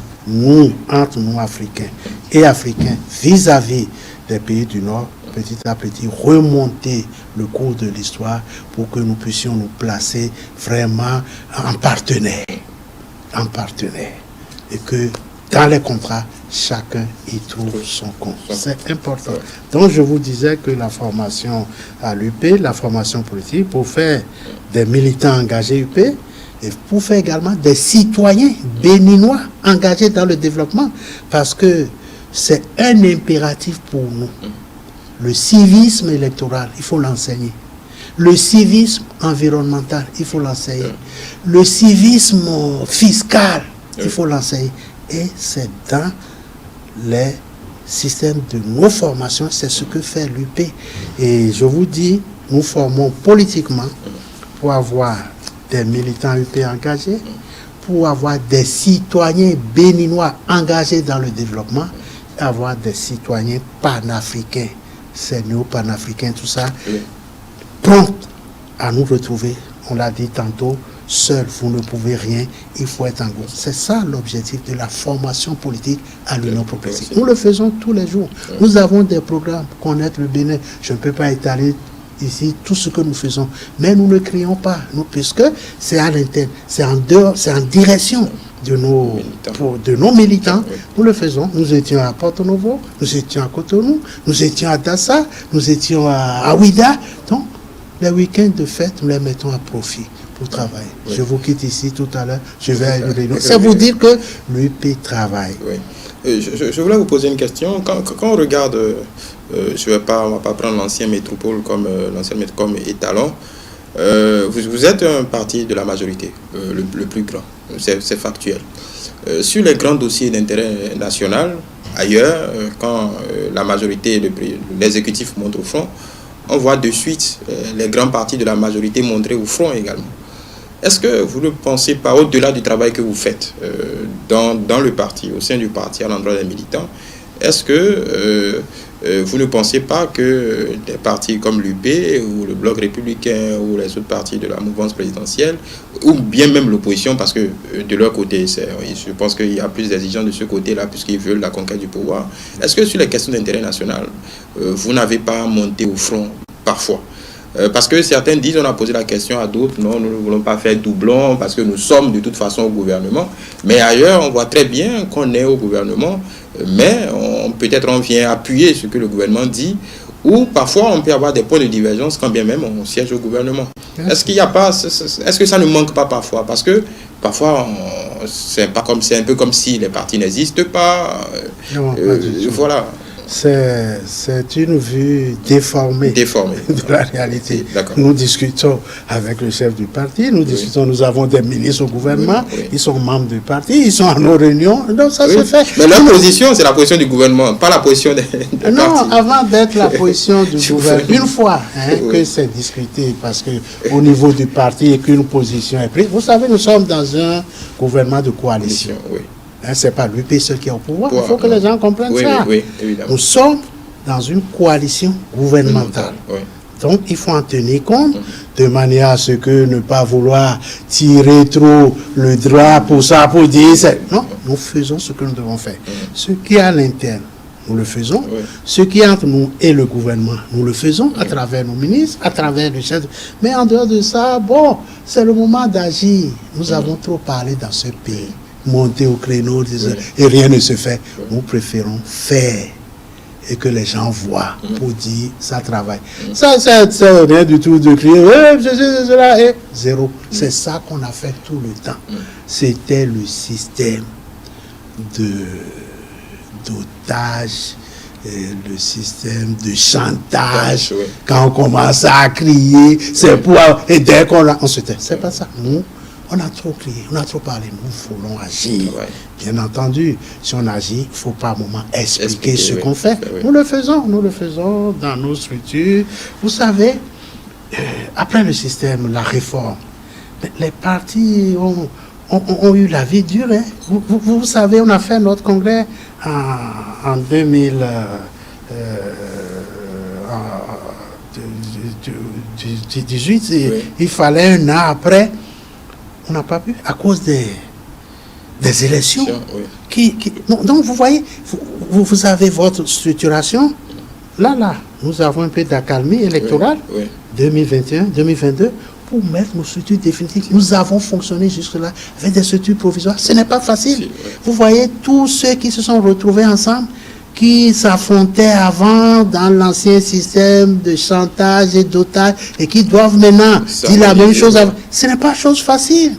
entre nous Africains et Africains, vis-à-vis des pays du Nord, petit à petit, remonter le cours de l'histoire pour que nous puissions nous placer vraiment en partenaire. Et que dans les contrats, chacun y trouve son compte. C'est important. Donc, je vous disais que la formation à l'UP, la formation politique, pour faire des militants engagés UP, et pour faire également des citoyens béninois engagés dans le développement, parce que c'est un impératif pour nous. Le civisme électoral, il faut l'enseigner. Le civisme environnemental, il faut l'enseigner. Le civisme fiscal, il faut l'enseigner. Et c'est dans les systèmes de nos formations, c'est ce que fait l'UP. Et je vous dis, nous formons politiquement pour avoir des militants UP engagés, pour avoir des citoyens béninois engagés dans le développement, et avoir des citoyens panafricains, c'est néo-panafricains, tout ça, prompts à nous retrouver. On l'a dit tantôt, seul, vous ne pouvez rien, il faut être en groupe. C'est ça l'objectif de la formation politique à l'Union progressive. Nous le faisons tous les jours. Nous avons des programmes, connaître le Bénin. Je ne peux pas étaler ici tout ce que nous faisons, mais nous ne crions pas, puisque c'est à l'interne, c'est en dehors, c'est en direction de nos militants. Nous le faisons. Nous étions à Porto Novo, nous étions à Cotonou, nous étions à Dassa, nous étions à Ouida. Donc, les week-ends de fête, nous les mettons à profit pour travailler. Je vous quitte ici tout à l'heure, je vais à une réunion. C'est vous dire que l'UP travaille. Je voulais vous poser une question. Quand on regarde, on ne va pas prendre l'ancienne métropole comme étalon. Vous êtes un parti de la majorité, le plus grand, c'est factuel. Sur les grands dossiers d'intérêt national, ailleurs, quand la majorité, l'exécutif montre au front, on voit de suite les grands partis de la majorité montrer au front également. Est-ce que vous ne pensez pas, au-delà du travail que vous faites dans le parti, au sein du parti, à l'endroit des militants, est-ce que vous ne pensez pas que des partis comme l'UP ou le Bloc républicain ou les autres partis de la mouvance présidentielle, ou bien même l'opposition, parce que de leur côté, je pense qu'il y a plus d'exigences de ce côté-là, puisqu'ils veulent la conquête du pouvoir, est-ce que sur les questions d'intérêt national, vous n'avez pas monté au front parfois? Parce que certains disent, on a posé la question à d'autres, non, nous ne voulons pas faire doublon parce que nous sommes de toute façon au gouvernement. Mais ailleurs, on voit très bien qu'on est au gouvernement, mais peut-être on vient appuyer ce que le gouvernement dit, ou parfois on peut avoir des points de divergence quand bien même on siège au gouvernement. Est-ce qu'il n'y a pas, est-ce que ça ne manque pas parfois? Parce que parfois, c'est un peu comme si les partis n'existent pas. Non, voilà. C'est une vue déformée de la réalité. Nous discutons avec le chef du parti, nous avons des ministres au gouvernement, ils sont membres du parti, ils sont à nos réunions, donc ça se fait. Mais leur position, c'est la position du gouvernement, pas la position des partis. Non, avant d'être la position du gouvernement, une fois que c'est discuté, parce qu'au niveau du parti et qu'une position est prise, vous savez, nous sommes dans un gouvernement de coalition. Ce n'est pas l'UP seul qui est au pouvoir. Il faut que les gens comprennent ça. Nous sommes dans une coalition gouvernementale. Donc, il faut en tenir compte de manière à ce que ne pas vouloir tirer trop le drap pour ça, pour dire... Non, nous faisons ce que nous devons faire. Ce qui est à l'interne, nous le faisons. Ce qui est entre nous et le gouvernement, nous le faisons à travers nos ministres, à travers le chef. Mais en dehors de ça, bon, c'est le moment d'agir. Nous avons trop parlé dans ce pays. Monter au créneau et rien ne se fait. Nous préférons faire et que les gens voient pour dire ça travaille. Ça, c'est rien du tout de crier cela et zéro. C'est ça qu'on a fait tout le temps. C'était le système d'otage, le système de chantage. Quand on commence à crier, c'est pour... Et dès qu'on se tait. C'est pas ça. Nous, on a trop crié, on a trop parlé. Nous voulons agir. Bien entendu, si on agit, il ne faut pas à un moment expliquer ce qu'on fait. Nous le faisons dans nos structures. Vous savez, après le système, la réforme, les partis ont eu la vie dure. Hein. Vous savez, on a fait notre congrès en 2018. Il fallait un an après. On n'a pas pu, à cause des élections. Donc, vous voyez, vous avez votre structuration. Là, nous avons un peu d'accalmie électorale, 2021, 2022, pour mettre nos structures définitives. Nous avons fonctionné jusque-là avec des structures provisoires. Ce n'est pas facile. Vous voyez, tous ceux qui se sont retrouvés ensemble, qui s'affrontaient avant dans l'ancien système de chantage et d'otage et qui doivent maintenant dire la même chose. Ce n'est pas chose facile.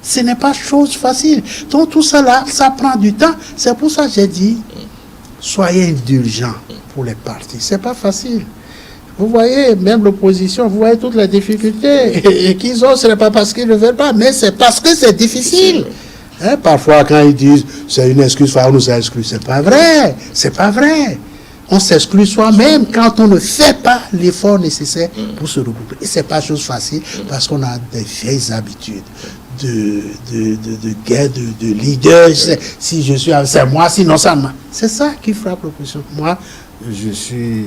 Ce n'est pas chose facile. Donc tout ça là, ça prend du temps. C'est pour ça que j'ai dit, soyez indulgents pour les partis. C'est pas facile. Vous voyez, même l'opposition, vous voyez toutes les difficultés et qu'ils ont, ce n'est pas parce qu'ils ne veulent pas, mais c'est parce que c'est difficile. Hein, parfois, quand ils disent c'est une excuse, on nous a exclus, c'est pas vrai, c'est pas vrai. On s'exclut soi-même quand on ne fait pas l'effort nécessaire pour se regrouper. Et c'est pas chose facile parce qu'on a des vieilles habitudes de guerre, de leader. Si je suis, c'est moi, sinon ça m'a. C'est ça qui frappe l'opposition. Moi, je suis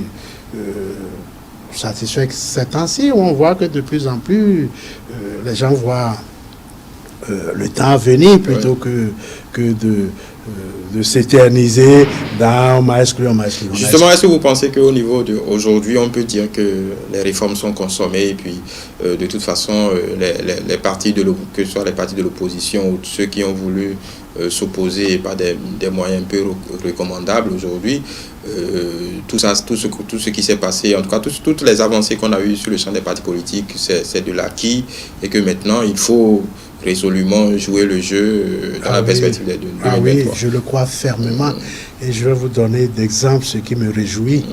satisfait que ces temps-ci, on voit que de plus en plus, les gens voient le temps venir plutôt que de s'éterniser dans on m'a exclu. Justement, est-ce que vous pensez qu'au niveau d'aujourd'hui, on peut dire que les réformes sont consommées et puis de toute façon, les partis que ce soit les partis de l'opposition ou ceux qui ont voulu s'opposer par des moyens un peu recommandables aujourd'hui, tout ce qui s'est passé, en tout cas toutes les avancées qu'on a eues sur le champ des partis politiques, c'est de l'acquis et que maintenant il faut résolument jouer le jeu dans la perspective de 2023. Oui, je le crois fermement. Et je vais vous donner d'exemples, ce qui me réjouit.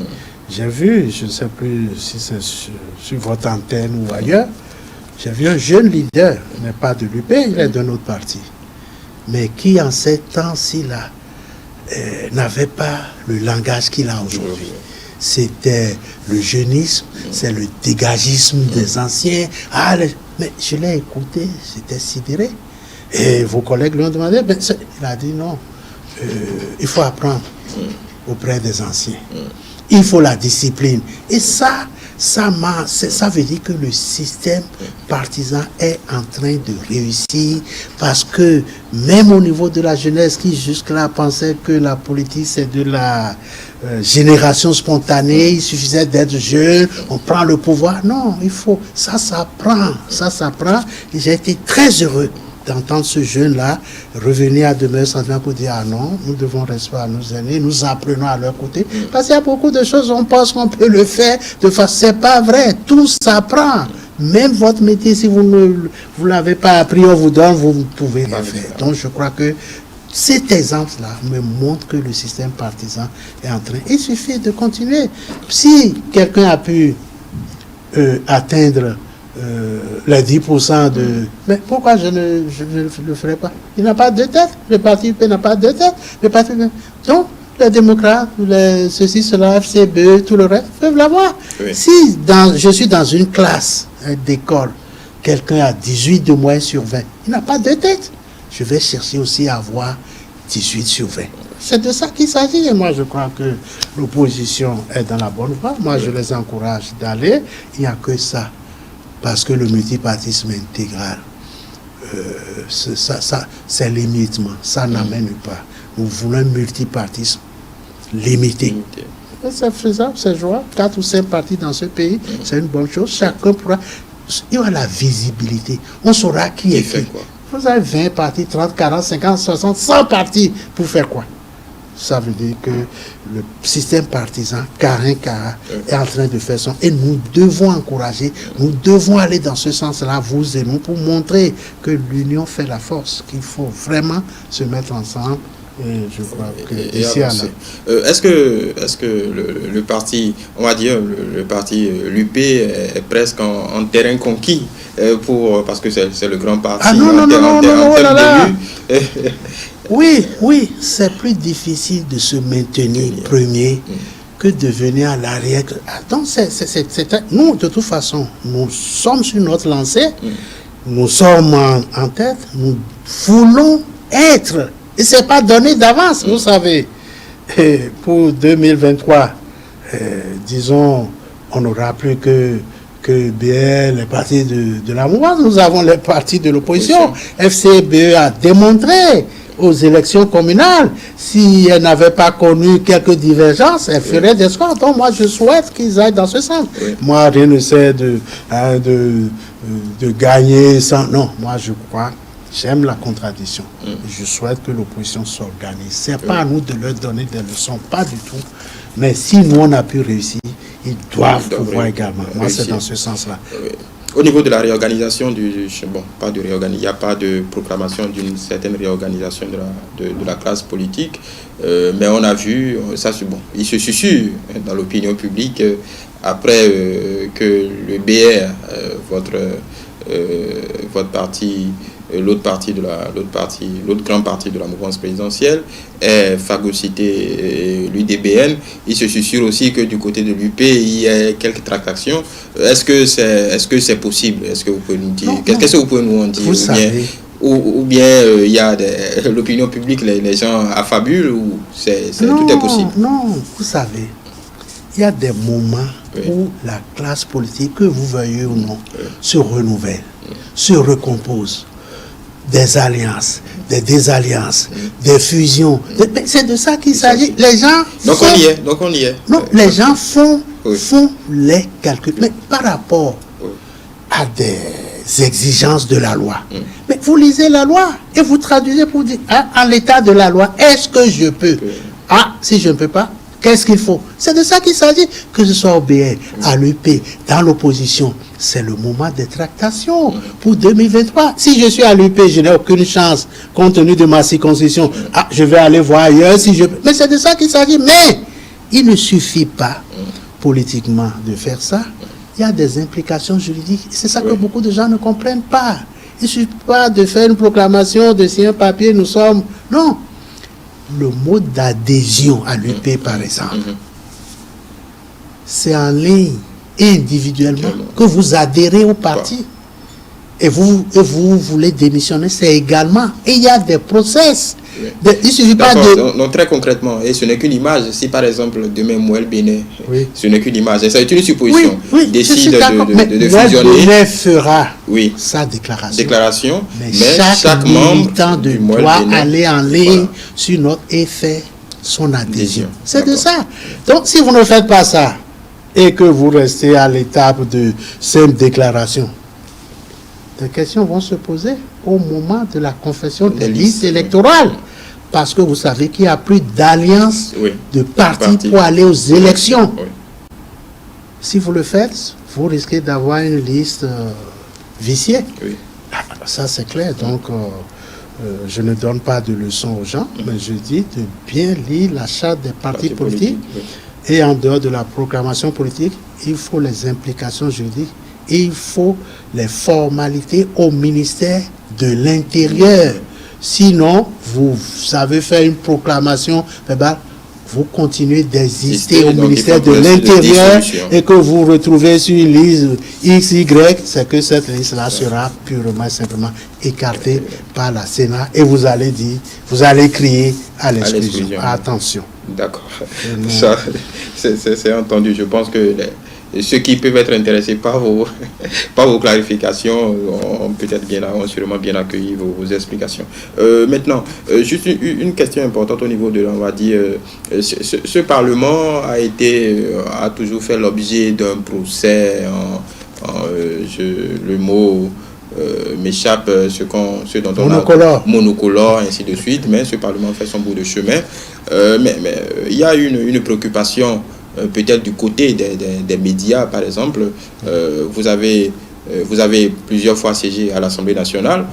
J'ai vu, je ne sais plus si c'est sur votre antenne ou ailleurs, j'ai vu un jeune leader, il n'est pas de l'UP, il est d'un autre parti, mais qui en ces temps-ci-là n'avait pas le langage qu'il a aujourd'hui. C'était le jeunisme, c'est le dégagisme des anciens. Mais je l'ai écouté, j'étais sidéré. Et vos collègues lui ont demandé, il a dit non, il faut apprendre auprès des anciens. il faut la discipline. Et ça veut dire que le système partisan est en train de réussir, parce que même au niveau de la jeunesse qui jusque-là pensait que la politique c'est de la génération spontanée, il suffisait d'être jeune, on prend le pouvoir. Non, il faut, ça s'apprend. Et j'ai été très heureux d'entendre ce jeune-là revenir à demeure sentiment pour dire, ah non, nous devons rester à nos aînés, nous apprenons à leur côté. Parce qu'il y a beaucoup de choses, on pense qu'on peut le faire de façon, c'est pas vrai, tout s'apprend. Même votre métier, si vous ne l'avez pas appris, on vous donne, vous pouvez le faire. Donc je crois que cet exemple-là me montre que le système partisan est en train. Il suffit de continuer. Si quelqu'un a pu atteindre les 10% de... Mais pourquoi je ne le ferai pas? Il n'a pas de tête. Le parti UP n'a pas de tête. Donc, les démocrates, ceci, cela, FCBE, tout le reste, peuvent l'avoir. Oui. Si je suis dans une classe d'école, quelqu'un a 18 de moyenne sur 20, il n'a pas de tête. Je vais chercher aussi à avoir 18 sur 20. C'est de ça qu'il s'agit. Et moi, je crois que l'opposition est dans la bonne voie. Moi, je les encourage d'aller. Il n'y a que ça. Parce que le multipartisme intégral, c'est limitement. Ça n'amène pas. Nous voulons un multipartisme limité. C'est faisable, c'est jouable. 4 ou 5 partis dans ce pays, c'est une bonne chose. Chacun pourra... Il y aura la visibilité. On saura qui est qui. Vous avez 20 partis, 30, 40, 50, 60, 100 partis. Pour faire quoi? Ça veut dire que le système partisan, Karin Kara, est en train de faire son... Et nous devons encourager, nous devons aller dans ce sens-là, vous et nous, pour montrer que l'union fait la force, qu'il faut vraiment se mettre ensemble. Et je crois que ici à là. Est-ce que le parti, on va dire, le parti l'UP est presque en terrain conquis parce que c'est le grand parti en termes d'élu. Oui, c'est plus difficile de se maintenir premier que de venir à l'arrière. Donc, nous, de toute façon, nous sommes sur notre lancée, nous sommes en tête, nous voulons être. Et ce n'est pas donné d'avance, vous savez. Et pour 2023, disons, on n'aura plus que BL, les partis de la mouvance. Nous avons les partis de l'opposition. FCBE a démontré aux élections communales, si elle n'avait pas connu quelques divergences, elle ferait des scores. Donc moi, je souhaite qu'ils aillent dans ce sens. Moi, rien ne sert de gagner sans... Non, moi, je crois... J'aime la contradiction. Je souhaite que l'opposition s'organise. Ce n'est pas à nous de leur donner des leçons, pas du tout. Mais si nous, on a pu réussir, ils doivent pouvoir également. Moi, c'est dans ce sens-là. Au niveau de la réorganisation il n'y a pas de proclamation d'une certaine réorganisation de la classe politique, mais on a vu, il se susurre dans l'opinion publique après que le BR, votre parti, l'autre grand parti de la mouvance présidentielle est phagocyté l'UDBN. Il se susurre aussi que du côté de l'UP il y a quelques tractations. Est-ce que c'est possible? Est-ce que vous pouvez nous dire? Qu'est-ce que vous pouvez nous en dire? Ou bien il y a l'opinion publique, les gens affabulent, ou tout est possible? Non, vous savez, il y a des moments où la classe politique, que vous veuillez ou non, se renouvelle, se recompose. Des alliances, des désalliances, des fusions. C'est de ça qu'il s'agit. Les gens... Donc on y est. Non, les gens font les calculs. Mais par rapport à des exigences de la loi. Mais vous lisez la loi et vous traduisez pour dire, en l'état de la loi, est-ce que je peux? Si je ne peux pas, qu'est-ce qu'il faut? C'est de ça qu'il s'agit. Que ce soit au BR, à l'UP, dans l'opposition, c'est le moment des tractations pour 2023. Si je suis à l'UP, je n'ai aucune chance, compte tenu de ma circonscription. Je vais aller voir ailleurs si je peux. Mais c'est de ça qu'il s'agit. Mais il ne suffit pas, politiquement, de faire ça. Il y a des implications juridiques. C'est ça que beaucoup de gens ne comprennent pas. Il ne suffit pas de faire une proclamation, de signer un papier, nous sommes... Non. Le mot d'adhésion à l'UP, par exemple, c'est en ligne, individuellement, que vous adhérez au parti. et vous voulez démissionner, c'est également. Et il y a des process. Oui. Il suffit pas de... Non, très concrètement, et ce n'est qu'une image. Si par exemple demain Mouel Bénin, Oui. ce n'est qu'une image, et ça est une supposition, Oui, décide de Mouel fusionner. Bénin fera Oui. sa déclaration. Mais chaque membre militant du Mouel doit Bénin, aller en ligne voilà, sur notre et faire son adhésion. C'est de D'accord. ça. Donc, si vous ne faites pas ça et que vous restez à l'étape de simple déclaration, des questions vont se poser au moment de la confession des listes électorales. Parce que vous savez qu'il n'y a plus d'alliance Oui. de partis pour aller aux élections. Oui. Si vous le faites, vous risquez d'avoir une liste viciée. Oui. Ça, c'est clair. Donc, je ne donne pas de leçons aux gens, mais je dis de bien lire la charte des partis politiques. Oui. Et en dehors de la proclamation politique, il faut les implications juridiques, il faut les formalités au ministère de l'Intérieur. Sinon, vous savez faire une proclamation, vous continuez d'exister au ministère de l'Intérieur et que vous retrouvez sur une liste XY, c'est que cette liste-là sera purement et simplement écartée par la Sénat et vous allez dire, vous allez crier à l'exclusion. Attention. D'accord. Ça, c'est entendu. Je pense que ceux qui peuvent être intéressés par vos clarifications ont sûrement bien accueilli vos explications. Maintenant, juste une question importante au niveau de, on va dire, ce Parlement a toujours fait l'objet d'un procès. Le mot m'échappe, ce dont on a monocolore, ainsi de suite, mais ce Parlement fait son bout de chemin. Mais il y a une préoccupation peut-être du côté des médias, par exemple. Vous avez plusieurs fois siégé à l'Assemblée nationale.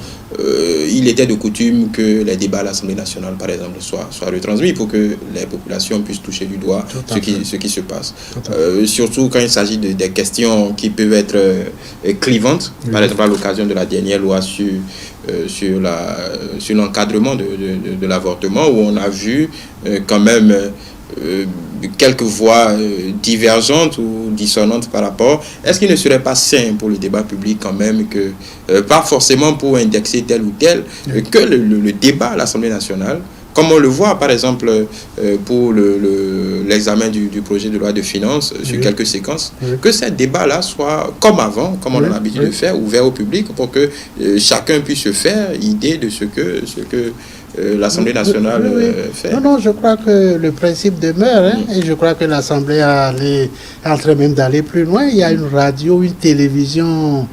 Il était de coutume que les débats à l'Assemblée nationale, par exemple, soient retransmis pour que les populations puissent toucher du doigt ce qui se passe. Surtout quand il s'agit des questions qui peuvent être clivantes, par exemple à l'occasion de la dernière loi sur l'encadrement de l'avortement, où on a vu quand même quelques voix divergentes ou dissonantes par rapport. Est-ce qu'il ne serait pas sain pour le débat public quand même que, pas forcément pour indexer tel ou tel, que le débat à l'Assemblée nationale, comme on le voit par exemple pour l'examen du projet de loi de finances sur quelques séquences, que ce débat-là soit comme avant, comme on a l'habitude de faire, ouvert au public pour que chacun puisse se faire idée de ce que l'Assemblée nationale fait. Non, je crois que le principe demeure, et je crois que l'Assemblée est en train même d'aller plus loin. Il y a une radio, une télévision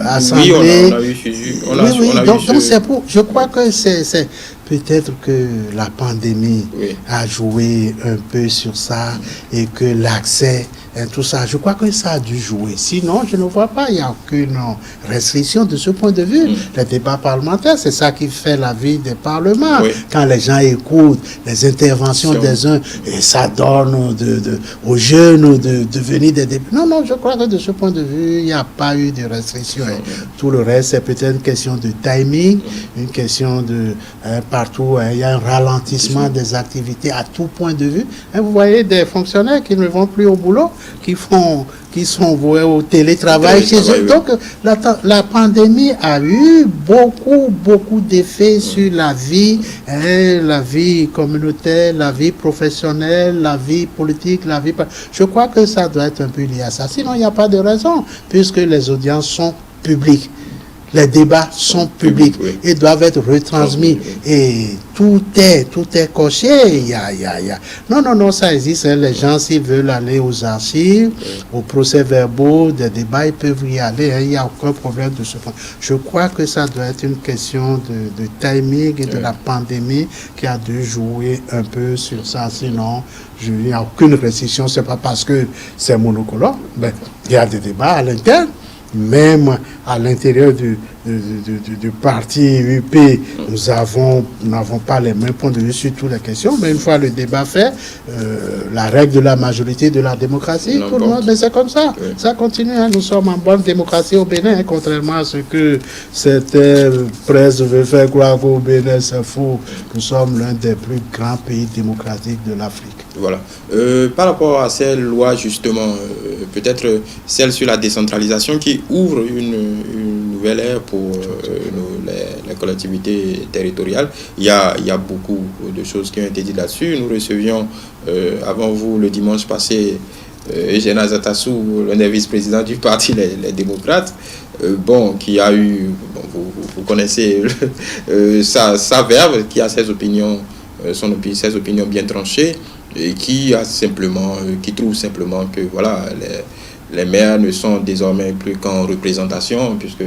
assemblée. Oui, on a eu je crois que c'est peut-être que la pandémie a joué un peu sur ça et que l'accès et tout ça, je crois que ça a dû jouer. Sinon, je ne vois pas, il n'y a aucune restriction de ce point de vue. Les débats parlementaires, c'est ça qui fait la vie des parlements. Quand les gens écoutent les interventions des uns, et ça donne aux jeunes de venir des députés. Non, je crois que de ce point de vue, il n'y a pas eu de restriction. Tout le reste, c'est peut-être une question de timing, une question de partout, il y a un ralentissement des activités à tout point de vue. Et vous voyez des fonctionnaires qui ne vont plus au boulot, qui sont voués au télétravail chez eux. Donc, la pandémie a eu beaucoup d'effets sur la vie communautaire, la vie professionnelle, la vie politique, Je crois que ça doit être un peu lié à ça. Sinon, il n'y a pas de raison, puisque les audiences sont publiques. Les débats sont publics et doivent être retransmis. Et tout est coché. Non, ça existe. Les gens, s'ils veulent aller aux archives, aux procès-verbaux, des débats, ils peuvent y aller. Il n'y a aucun problème de ce point. Je crois que ça doit être une question de timing et de la pandémie qui a dû jouer un peu sur ça. Sinon, il n'y a aucune restriction. Ce n'est pas parce que c'est monocolore. Mais il y a des débats à l'interne. Même à l'intérieur du parti UP, nous n'avons pas les mêmes points de vue sur toutes les questions, mais une fois le débat fait, la règle de la majorité de la démocratie, tout le monde, mais c'est comme ça, ça continue. Nous sommes en bonne démocratie au Bénin, contrairement à ce que certaines presse veut faire croire qu'au Bénin c'est faux. Nous sommes l'un des plus grands pays démocratiques de l'Afrique. Voilà. Par rapport à ces lois justement peut-être celle sur la décentralisation qui ouvre une nouvelle ère pour les collectivités territoriales. Il y a beaucoup de choses qui ont été dites là-dessus. Nous recevions avant vous le dimanche passé Eugène Azatassou, l'un des vice-présidents du parti les démocrates, qui a eu, vous connaissez sa verve, qui a ses opinions bien tranchées, et qui trouve simplement que voilà, les maires ne sont désormais plus qu'en représentation, puisque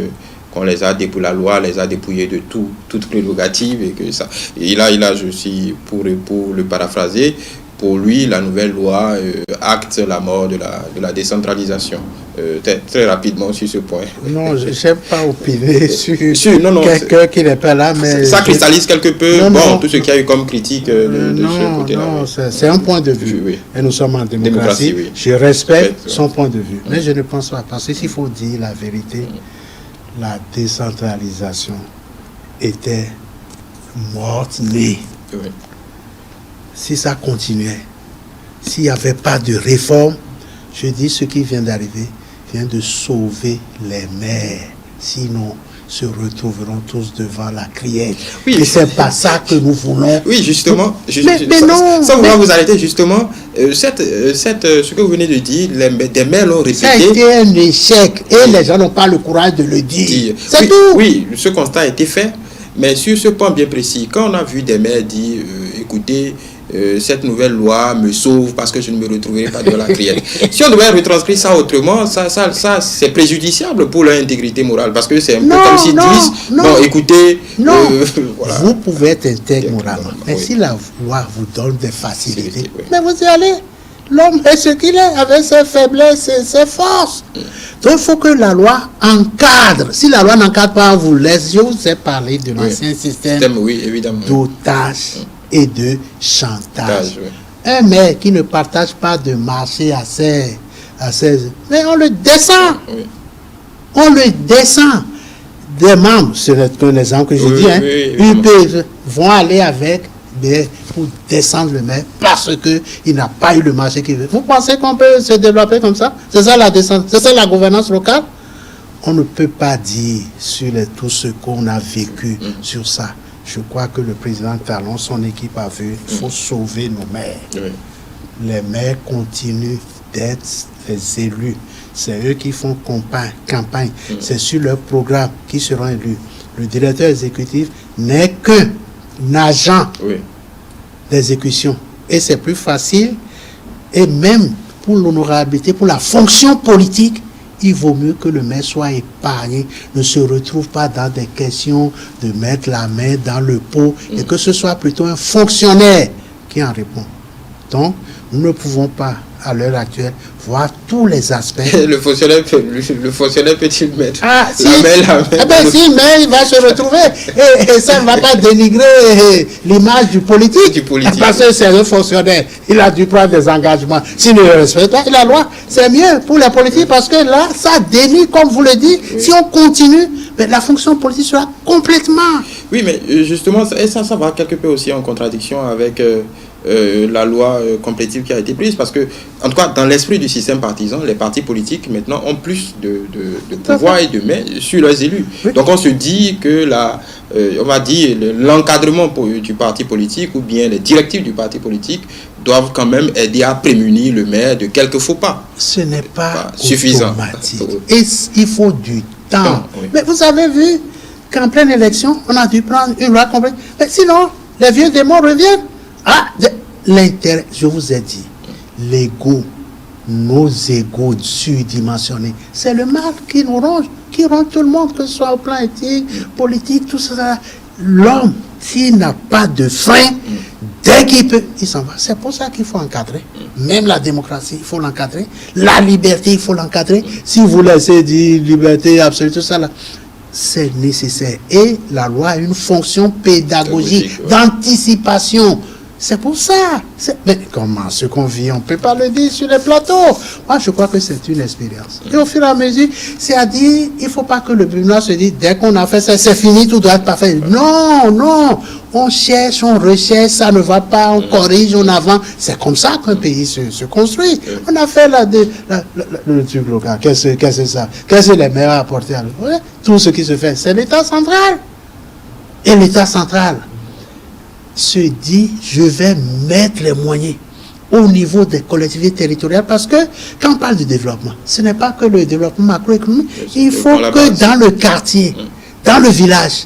la loi les a dépouillés de toute prérogative, et que ça. Et là, je suis pour le paraphraser. Pour lui, la nouvelle loi acte la mort de la décentralisation. Très rapidement sur ce point. Non, je n'ai pas opiner sur quelqu'un qui n'est pas là, mais... Ça cristallise quelque peu tout ce qu'il y a eu comme critique de ce côté-là. Non, c'est un point de vue. Oui. Et nous sommes en démocratie. Oui. Je respecte son point de vue. Mais je ne pense pas, parce qu'il faut dire la vérité, la décentralisation était morte-née. Oui. Si ça continuait, s'il n'y avait pas de réforme, je dis ce qui vient d'arriver vient de sauver les maires. Sinon, se retrouveront tous devant la criette. Oui, et c'est pas ça que nous voulons. Oui, justement. Mais non. Sans vouloir vous arrêter, justement, ce que vous venez de dire, des maires l'ont répété. Ça a été un échec et les gens n'ont pas le courage de le dire. C'est tout. Oui, ce constat a été fait. Mais sur ce point bien précis, quand on a vu des maires dire, écoutez, cette nouvelle loi me sauve parce que je ne me retrouverai pas dans la criette. Si on devait retranscrire ça autrement, ça c'est préjudiciable pour leur intégrité morale, parce que c'est un peu comme s'ils disent, écoutez... voilà. Vous pouvez être intègre moralement, mais si la loi vous donne des facilités, mais vous y allez. L'homme est ce qu'il est, avec ses faiblesses et ses forces. Donc il faut que la loi encadre. Si la loi n'encadre pas, on vous laisse. Je vous ai parlé de l'ancien système d'otage et de chantage. Un maire qui ne partage pas de marché à ses mais on le descend. On le descend. Des membres, c'est un exemple que je dis, UP vont aller avec pour descendre le maire parce qu'il n'a pas eu le marché qu'il veut. Vous pensez qu'on peut se développer comme ça? C'est ça la descente, c'est ça la gouvernance locale? On ne peut pas dire sur tout ce qu'on a vécu sur ça. Je crois que le président Talon, son équipe a vu, il faut sauver nos maires. Les maires continuent d'être les élus. C'est eux qui font campagne. C'est sur leur programme qui seront élus. Le directeur exécutif n'est qu'un agent d'exécution. Et c'est plus facile. Et même pour l'honorabilité, pour la fonction politique, il vaut mieux que le maire soit épargné, ne se retrouve pas dans des questions de mettre la main dans le pot, et que ce soit plutôt un fonctionnaire qui en répond. Donc, nous ne pouvons pas, à l'heure actuelle, voir tous les aspects. Le fonctionnaire peut-il mettre la main si, mais il va se retrouver. Et ça ne va pas dénigrer l'image du politique. Parce que c'est un fonctionnaire. Il a dû prendre des engagements. S'il ne le respecte pas, la loi, c'est mieux pour les politiques parce que là, ça dénie, comme vous le dites. Si on continue, mais la fonction politique sera complètement... Oui, mais justement, ça va quelque peu aussi en contradiction avec... la loi complétive qui a été prise, parce que, en tout cas, dans l'esprit du système partisan, les partis politiques maintenant ont plus de pouvoir et de main sur leurs élus. Donc on se dit que on va dire l'encadrement du parti politique ou bien les directives du parti politique doivent quand même aider à prémunir le maire de quelques faux pas. Ce n'est pas suffisant. Automatique. Et il faut du temps. Mais vous avez vu qu'en pleine élection, on a dû prendre une loi complète. Mais sinon, les vieux démons reviennent. L'intérêt, je vous ai dit, l'ego, nos égos surdimensionnés, c'est le mal qui nous ronge, qui ronge tout le monde, que ce soit au plan éthique, politique, tout ça. L'homme, s'il n'a pas de frein, dès qu'il peut, il s'en va. C'est pour ça qu'il faut encadrer. Même la démocratie, il faut l'encadrer. La liberté, il faut l'encadrer. Si vous laissez dire liberté absolue, tout ça là, c'est nécessaire. Et la loi a une fonction pédagogique, d'anticipation. C'est pour ça. Mais comment ce qu'on vit, on ne peut pas le dire sur les plateaux. Moi, je crois que c'est une expérience. Et au fur et à mesure, c'est-à-dire, il ne faut pas que le Béninois se dise, dès qu'on a fait ça, c'est fini, tout doit être parfait. Non, non. On cherche, on recherche, ça ne va pas, on corrige, on avance. C'est comme ça qu'un pays se construit. On a fait le truc local. Qu'est-ce que c'est ça? Qu'est-ce que les maires ont apporté à l'autre? Tout ce qui se fait, c'est l'État central. Et l'État central se dit, je vais mettre les moyens au niveau des collectivités territoriales, parce que quand on parle de développement, ce n'est pas que le développement macroéconomique, il faut que dans le quartier, dans le village,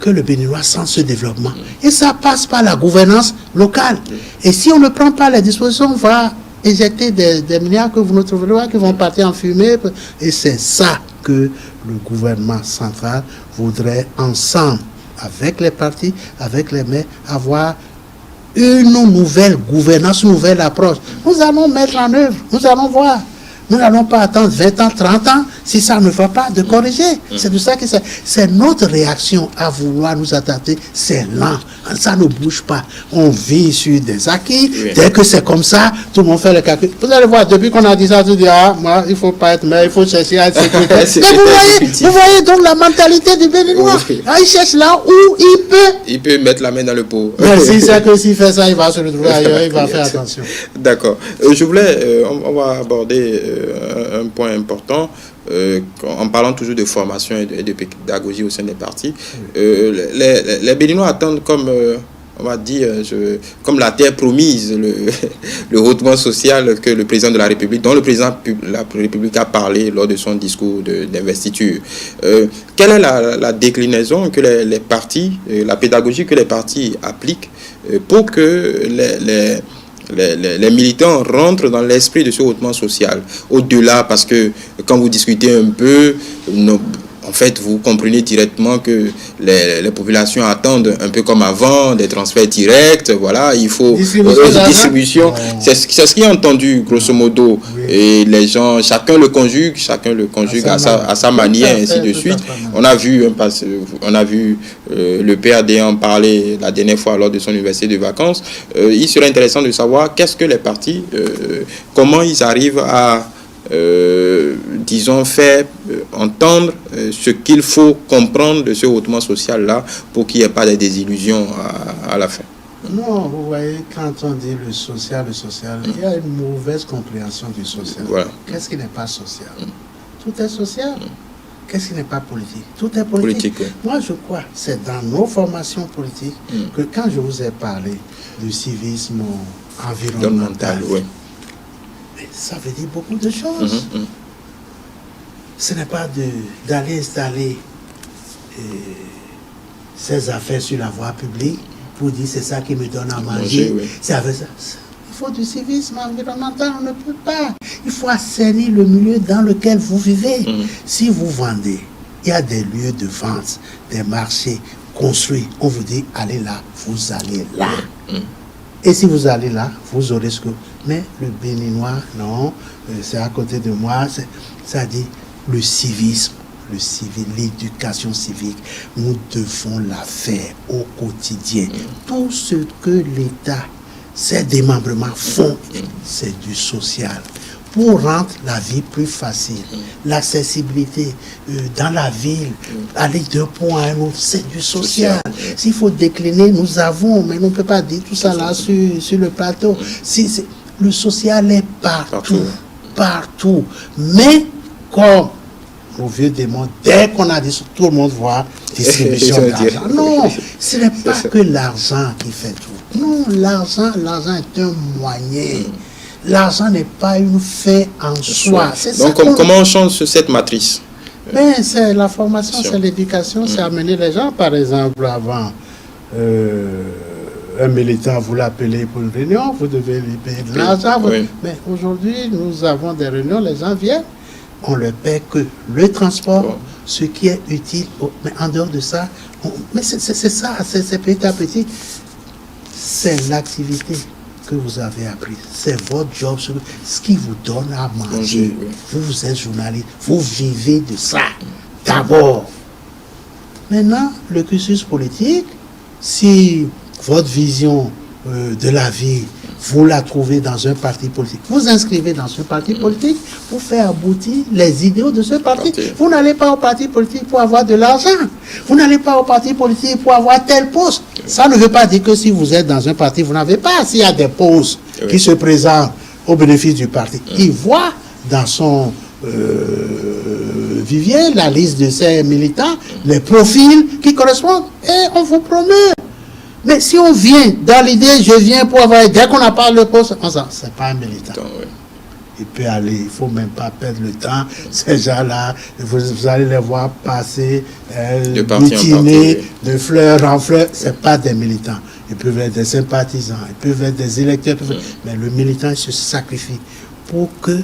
que le Béninois sente ce développement. Et ça passe par la gouvernance locale. Et si on ne prend pas les dispositions, on va éjecter des milliards que vous ne trouverez pas, qui vont partir en fumée. Et c'est ça que le gouvernement central voudrait ensemble, avec les partis, avec les maires, avoir une nouvelle gouvernance, une nouvelle approche. Nous allons mettre en œuvre, nous allons voir. Nous n'allons pas attendre 20 ans, 30 ans, si ça ne va pas, de corriger. C'est de ça que c'est notre réaction à vouloir nous adapter. C'est lent, ça ne bouge pas. On vit sur des acquis. Dès que c'est comme ça, tout le monde fait le calcul. Vous allez voir, depuis qu'on a dit ça, tout dit, ah, moi, il ne faut pas être maire, il faut chercher à être secrétaire. Mais vous voyez donc la mentalité du Béninois. Ah, il cherche là où il peut. Il peut mettre la main dans le pot. Mais si c'est que s'il fait ça, il va se retrouver ailleurs, il va faire attention. D'accord. Je voulais, on va aborder un point important, en parlant toujours de formation et de pédagogie au sein des partis. Les Béninois attendent comme, on va dire, comme la terre promise, le retournement social que le président de la République, dont le président de la République a parlé lors de son discours d'investiture. Quelle est la déclinaison que les partis, la pédagogie que les partis appliquent pour que les militants rentrent dans l'esprit de ce hautement social? Au-delà, parce que quand vous discutez un peu, en fait, vous comprenez directement que les populations attendent un peu comme avant, des transferts directs, voilà, il faut distribution. C'est ce qui est entendu, grosso modo. Oui. Et les gens, chacun le conjugue à sa manière, ainsi de suite. On a vu le PAD en parler la dernière fois lors de son université de vacances. Il serait intéressant de savoir qu'est-ce que les partis, comment ils arrivent à disons, faire entendre ce qu'il faut comprendre de ce hautement social-là pour qu'il n'y ait pas de désillusions à la fin. Non, vous voyez, quand on dit le social, il y a une mauvaise compréhension du social. Voilà. Qu'est-ce qui n'est pas social? Tout est social. Qu'est-ce qui n'est pas politique? Tout est politique. Oui. Moi, je crois, c'est dans nos formations politiques que quand je vous ai parlé du civisme environnemental, oui. Ça veut dire beaucoup de choses. Ce n'est pas d'aller installer ses affaires sur la voie publique pour dire c'est ça qui me donne à manger. Oui. C'est avec ça. Il faut du civisme environnemental, on ne peut pas. Il faut assainir le milieu dans lequel vous vivez. Si vous vendez, il y a des lieux de vente, des marchés construits. On vous dit allez là, vous allez là. Et si vous allez là, vous aurez ce que... Mais le Béninois, non, c'est à côté de moi, ça dit le civisme, l'éducation civique, nous devons la faire au quotidien. Tout ce que l'État, ses démembrements font, c'est du social. Pour rendre la vie plus facile, l'accessibilité dans la ville, aller d'un point à un autre, c'est du social. S'il faut décliner, nous avons, mais on ne peut pas dire tout ça là sur le plateau. Le social est partout. Mais comme au vieux démon, dès qu'on a dit tout le monde voit distribution d'argent. Non, ce n'est pas que l'argent qui fait tout. Non, l'argent est un moyen. L'argent n'est pas une fin en soi. Donc, comment on change cette matrice? Mais c'est la formation, c'est l'éducation, c'est amener les gens. Par exemple, avant, un militant, vous l'appelez pour une réunion, vous devez lui payer de l'argent. Mais aujourd'hui, nous avons des réunions, les gens viennent, on ne paie que le transport, ce qui est utile. Mais en dehors de ça, mais c'est ça, c'est petit à petit. C'est l'activité que vous avez appris, c'est votre job, ce qui vous donne à manger. Vous êtes journaliste, vous vivez de ça d'abord. Maintenant, le cursus politique, si votre vision de la vie, vous la trouvez dans un parti politique. Vous inscrivez dans ce parti politique pour faire aboutir les idéaux de ce parti. Vous n'allez pas au parti politique pour avoir de l'argent. Vous n'allez pas au parti politique pour avoir tel poste. Ça ne veut pas dire que si vous êtes dans un parti, vous n'avez pas. S'il y a des postes qui se présentent au bénéfice du parti, il voit dans son vivier la liste de ses militants, les profils qui correspondent, et on vous promeut. Mais si on vient dans l'idée, je viens pour avoir, dès qu'on n'a pas le poste, c'est pas un militant. Il peut aller, il ne faut même pas perdre le temps. Ces gens-là, vous allez les voir passer, butiner de fleur en fleur, ce n'est pas des militants. Ils peuvent être des sympathisants, ils peuvent être des électeurs, mais le militant il se sacrifie pour que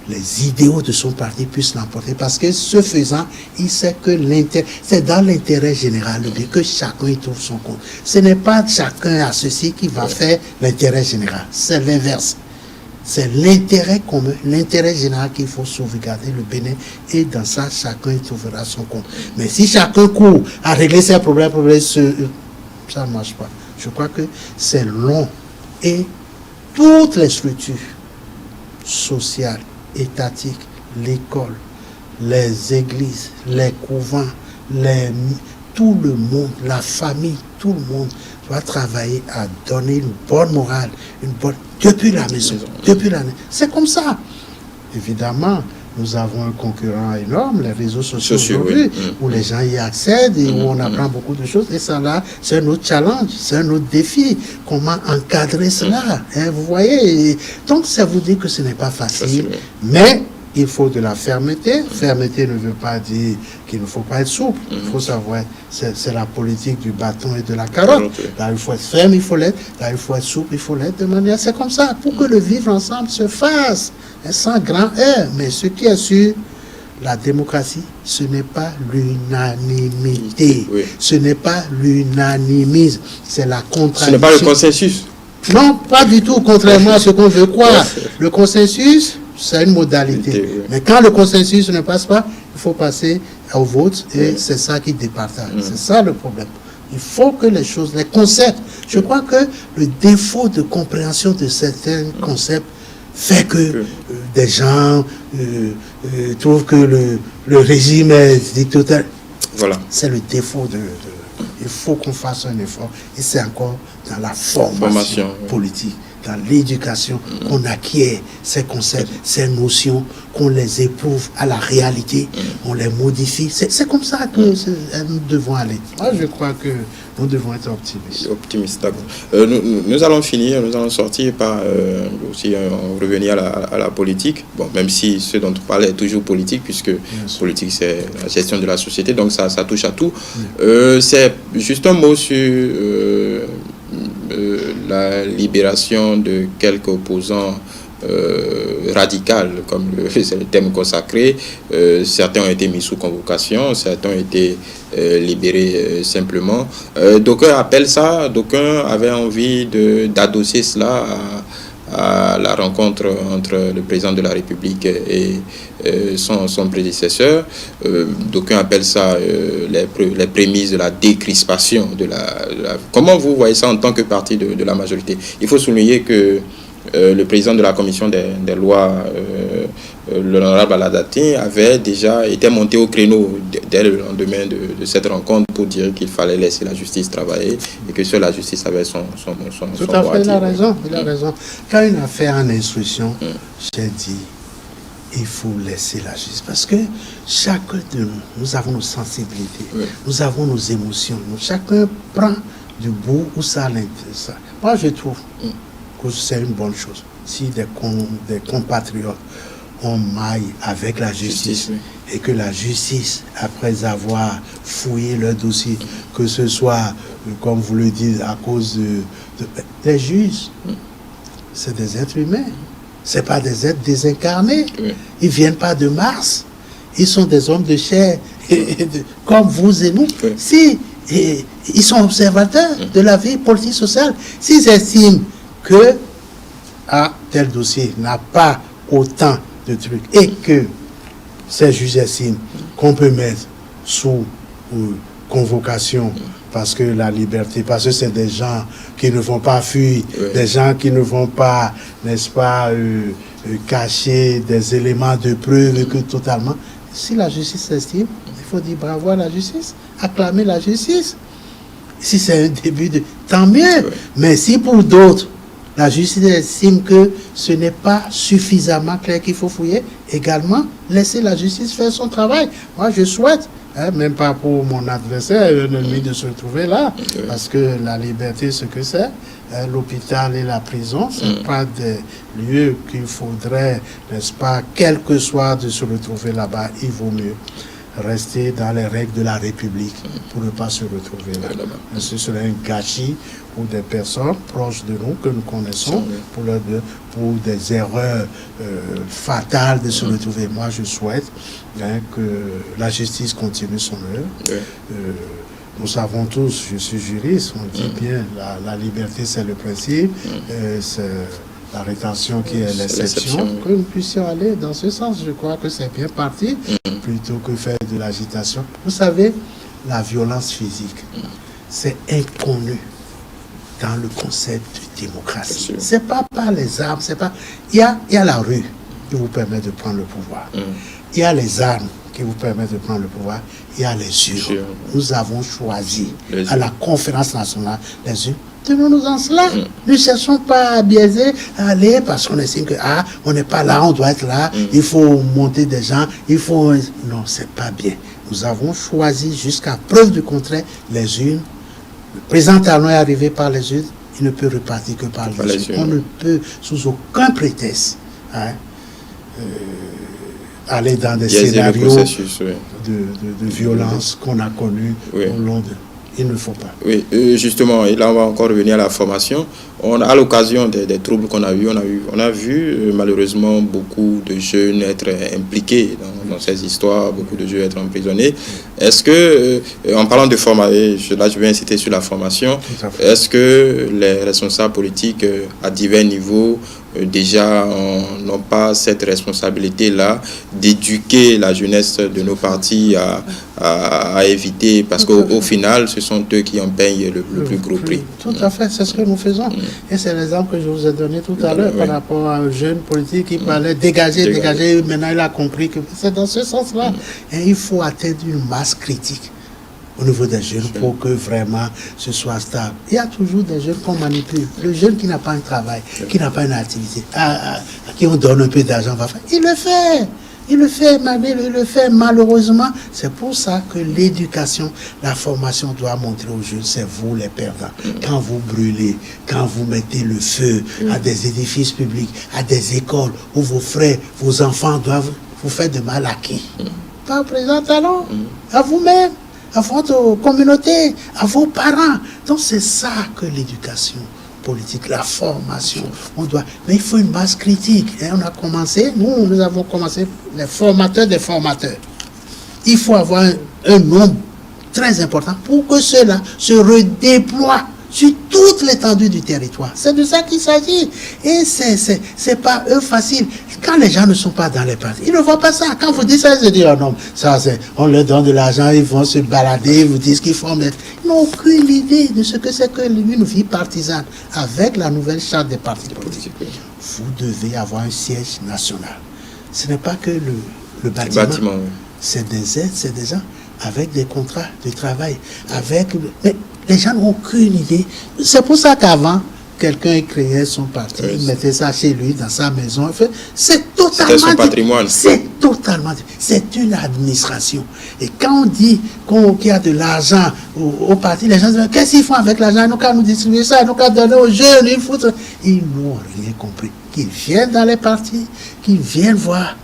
les idéaux de son parti puissent l'emporter. Parce que ce faisant, il sait que c'est dans l'intérêt général que chacun y trouve son compte. Ce n'est pas chacun à ceci qui va faire l'intérêt général. C'est l'inverse. C'est l'intérêt commun, l'intérêt général qu'il faut sauvegarder le Bénin. Et dans ça, chacun y trouvera son compte. Mais si chacun court à régler ses problèmes, ça ne marche pas. Je crois que c'est long. Et toutes les structures sociales, étatiques, l'école, les églises, les couvents, tout le monde, la famille, tout le monde doit travailler à donner une bonne morale, depuis la maison, depuis l'année. C'est comme ça. Évidemment, nous avons un concurrent énorme, les réseaux sociaux aujourd'hui, où les gens y accèdent et où on apprend beaucoup de choses. Et ça, là, c'est un autre challenge, c'est un autre défi. Comment encadrer cela, hein, vous voyez. Donc, ça vous dit que ce n'est pas facile, mais il faut de la fermeté. Fermeté ne veut pas dire qu'il ne faut pas être souple. Il faut savoir, c'est la politique du bâton et de la carotte. Là, il faut être ferme, il faut l'être. Là, il faut être souple, il faut l'être. De manière, c'est comme ça, pour que le vivre ensemble se fasse. Sans grand R. Mais ce qui est sûr, la démocratie, ce n'est pas l'unanimité. Ce n'est pas l'unanimisme. C'est la contradiction. Ce n'est pas le consensus. Non, pas du tout, contrairement à ce qu'on veut croire. Le consensus, c'est une modalité. Mais quand le consensus ne passe pas, il faut passer au vote et c'est ça qui départage. C'est ça le problème. Il faut que les choses, les concepts, je crois que le défaut de compréhension de certains concepts fait que des gens trouvent que le régime est dictatorial. Voilà. C'est le défaut il faut qu'on fasse un effort. Et c'est encore dans la formation politique, dans l'éducation, qu'on acquiert ces concepts, ces notions, qu'on les éprouve à la réalité, on les modifie. C'est comme ça que nous devons aller. Moi, je crois que nous devons être optimistes. D'accord. Nous allons finir, nous allons sortir par aussi revenir à la politique. Bon, même si ce dont on parle est toujours politique, puisque politique c'est la gestion de la société, donc ça touche à tout. C'est juste un mot sur la libération de quelques opposants radical, comme c'est le thème consacré. Certains ont été mis sous convocation, certains ont été libérés simplement. D'aucuns appellent ça, d'aucuns avaient envie d'adosser cela à la rencontre entre le président de la République et son prédécesseur. D'aucuns appellent ça les prémices de la décrispation. Comment vous voyez ça en tant que parti de la majorité? Il faut souligner que le président de la commission des lois, l'honorable Aladati, avait déjà été monté au créneau dès le lendemain de cette rencontre pour dire qu'il fallait laisser la justice travailler et que seule la justice avait son Tout à fait, il a raison. Quand une affaire en instruction, j'ai dit, il faut laisser la justice. Parce que chacun de nous avons nos sensibilités, nous avons nos émotions. Chacun prend du bout où ça l'intéresse. Moi, je trouve que c'est une bonne chose. Si des compatriotes on maille avec la justice et que la justice, après avoir fouillé leur dossier, que ce soit, comme vous le dites, à cause des juges, c'est des êtres humains. C'est pas des êtres désincarnés. Ils viennent pas de Mars. Ils sont des hommes de chair, comme vous et nous. Si ils sont observateurs de la vie politique sociale, s'ils estiment que tel dossier n'a pas autant de trucs et que ces juges estiment qu'on peut mettre sous convocation parce que la liberté, parce que c'est des gens qui ne vont pas fuir, des gens qui ne vont pas, n'est-ce pas, cacher des éléments de preuve que totalement. Si la justice estime, il faut dire bravo à la justice, acclamer la justice. Si c'est un début de... Tant mieux. Mais si pour d'autres, la justice estime que ce n'est pas suffisamment clair qu'il faut fouiller, également, laisser la justice faire son travail. Moi, je souhaite, même pas pour mon adversaire, l'ennemi, de se retrouver là, parce que la liberté, ce que c'est, l'hôpital et la prison, ce n'est pas des lieux qu'il faudrait, n'est-ce pas, quel que soit de se retrouver là-bas, il vaut mieux rester dans les règles de la République pour ne pas se retrouver là. Ce serait un gâchis pour des personnes proches de nous, que nous connaissons, pour des erreurs fatales de se retrouver. Moi, je souhaite que la justice continue son œuvre. Nous savons tous, je suis juriste, on dit bien, la liberté c'est le principe, c'est la rétention qui est l'exception, que nous puissions aller dans ce sens. Je crois que c'est bien parti, plutôt que faire de l'agitation. Vous savez, la violence physique, c'est inconnu dans le concept de démocratie. C'est pas par les armes, c'est pas... Il y a la rue qui vous permet de prendre le pouvoir. Il y a les armes qui vous permettent de prendre le pouvoir. Il y a les urnes. Nous avons choisi à la conférence nationale les urnes. Tenons-nous en cela. Ne cherchons pas à biaiser, à aller parce qu'on estime que on n'est pas là, on doit être là, il faut monter des gens, il faut... Non, c'est pas bien. Nous avons choisi jusqu'à preuve du contraire les urnes. Le président Talon est arrivé par les urnes, il ne peut repartir que par les urnes. On ne peut sous aucun prétexte aller dans des scénarios de violence qu'on a connus au long de... Il ne faut pas. Oui, justement, et là on va encore revenir à la formation. À l'occasion des troubles qu'on a vus, on a vu malheureusement beaucoup de jeunes être impliqués dans ces histoires, beaucoup de jeunes être emprisonnés. Est-ce que, en parlant de formation, là je vais inciter sur la formation, est-ce que les responsables politiques à divers niveaux déjà n'ont pas cette responsabilité-là d'éduquer la jeunesse de nos partis à éviter, parce qu'au final, ce sont eux qui en payent le plus gros prix. Tout à fait, c'est ce que nous faisons. Et c'est l'exemple que je vous ai donné tout à l'heure par rapport à un jeune politique qui parlait dégager. Maintenant, il a compris que c'est dans ce sens-là. Et il faut atteindre une masse critique au niveau des jeunes pour que vraiment ce soit stable. Il y a toujours des jeunes qu'on manipule. Le jeune qui n'a pas un travail, qui n'a pas une activité, à qui on donne un peu d'argent, va faire. Il le fait. Il le fait malheureusement. C'est pour ça que l'éducation, la formation doit montrer aux jeunes, c'est vous les perdants. Quand vous brûlez, quand vous mettez le feu à des édifices publics, à des écoles où vos frères, vos enfants doivent vous faire de mal à qui? Pas au président Talon, à vous-même, à votre communauté, à vos parents. Donc c'est ça que l'éducation politique, la formation, on doit... Mais il faut une masse critique. Et on a commencé, nous avons commencé les formateurs des formateurs. Il faut avoir un nombre très important pour que cela se redéploie sur toute l'étendue du territoire. C'est de ça qu'il s'agit. Et c'est pas facile. Quand les gens ne sont pas dans les partis, ils ne voient pas ça. Quand vous dites ça, ils se disent, oh non, ça, on leur donne de l'argent, ils vont se balader, ils vous disent qu'ils font... Ils n'ont aucune idée de ce que c'est que une vie partisane. Avec la nouvelle charte des partis politiques, vous devez avoir un siège national. Ce n'est pas que le bâtiment. C'est des aides, c'est des gens avec des contrats de travail, mais les gens n'ont aucune idée. C'est pour ça qu'avant, quelqu'un créait son parti, il mettait ça chez lui, dans sa maison. C'est totalement... C'était son patrimoine. C'est une administration. Et quand on dit qu'il y a de l'argent au parti, les gens disent, qu'est-ce qu'ils font avec l'argent? Ils n'ont qu'à nous distribuer ça, ils n'ont qu'à donner aux jeunes, ils n'ont rien compris. Qu'ils viennent dans les partis, qu'ils viennent voir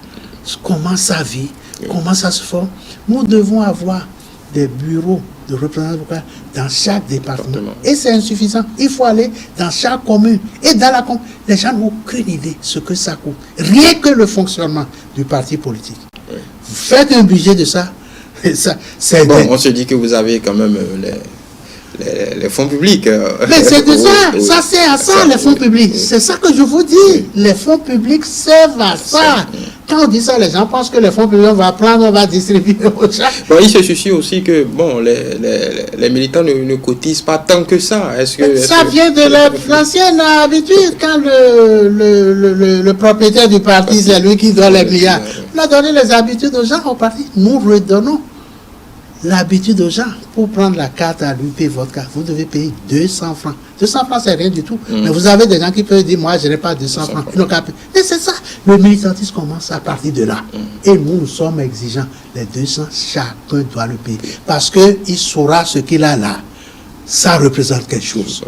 comment ça vit, comment ça se forme. Nous devons avoir des bureaux de représentants dans chaque département. Et c'est insuffisant. Il faut aller dans chaque commune. Et dans la commune, les gens n'ont aucune idée de ce que ça coûte. Rien que le fonctionnement du parti politique. Vous faites un budget de ça. C'est on se dit que vous avez quand même les fonds publics. Mais c'est de ça. Ça sert à ça, les fonds publics. C'est ça que je vous dis. Les fonds publics servent à ça. Quand on dit ça, les gens pensent que les fonds publics, on va prendre, on va distribuer aux gens. Bon, il se suffit aussi que bon, les militants ne cotisent pas tant que ça. Ça vient de l'ancienne habitude. Quand le propriétaire du parti, c'est lui qui donne les milliards. On a donné les habitudes aux gens au parti. Nous redonnons l'habitude aux gens. Pour prendre la carte à lui, payer votre carte, vous devez payer 200 francs. 200 francs, c'est rien du tout. Mais vous avez des gens qui peuvent dire, moi, je n'ai pas 200 francs. Et c'est ça. Le militantisme commence à partir de là. Et nous sommes exigeants. Les 200, chacun doit le payer. Parce qu'il saura ce qu'il a là. Ça représente quelque chose.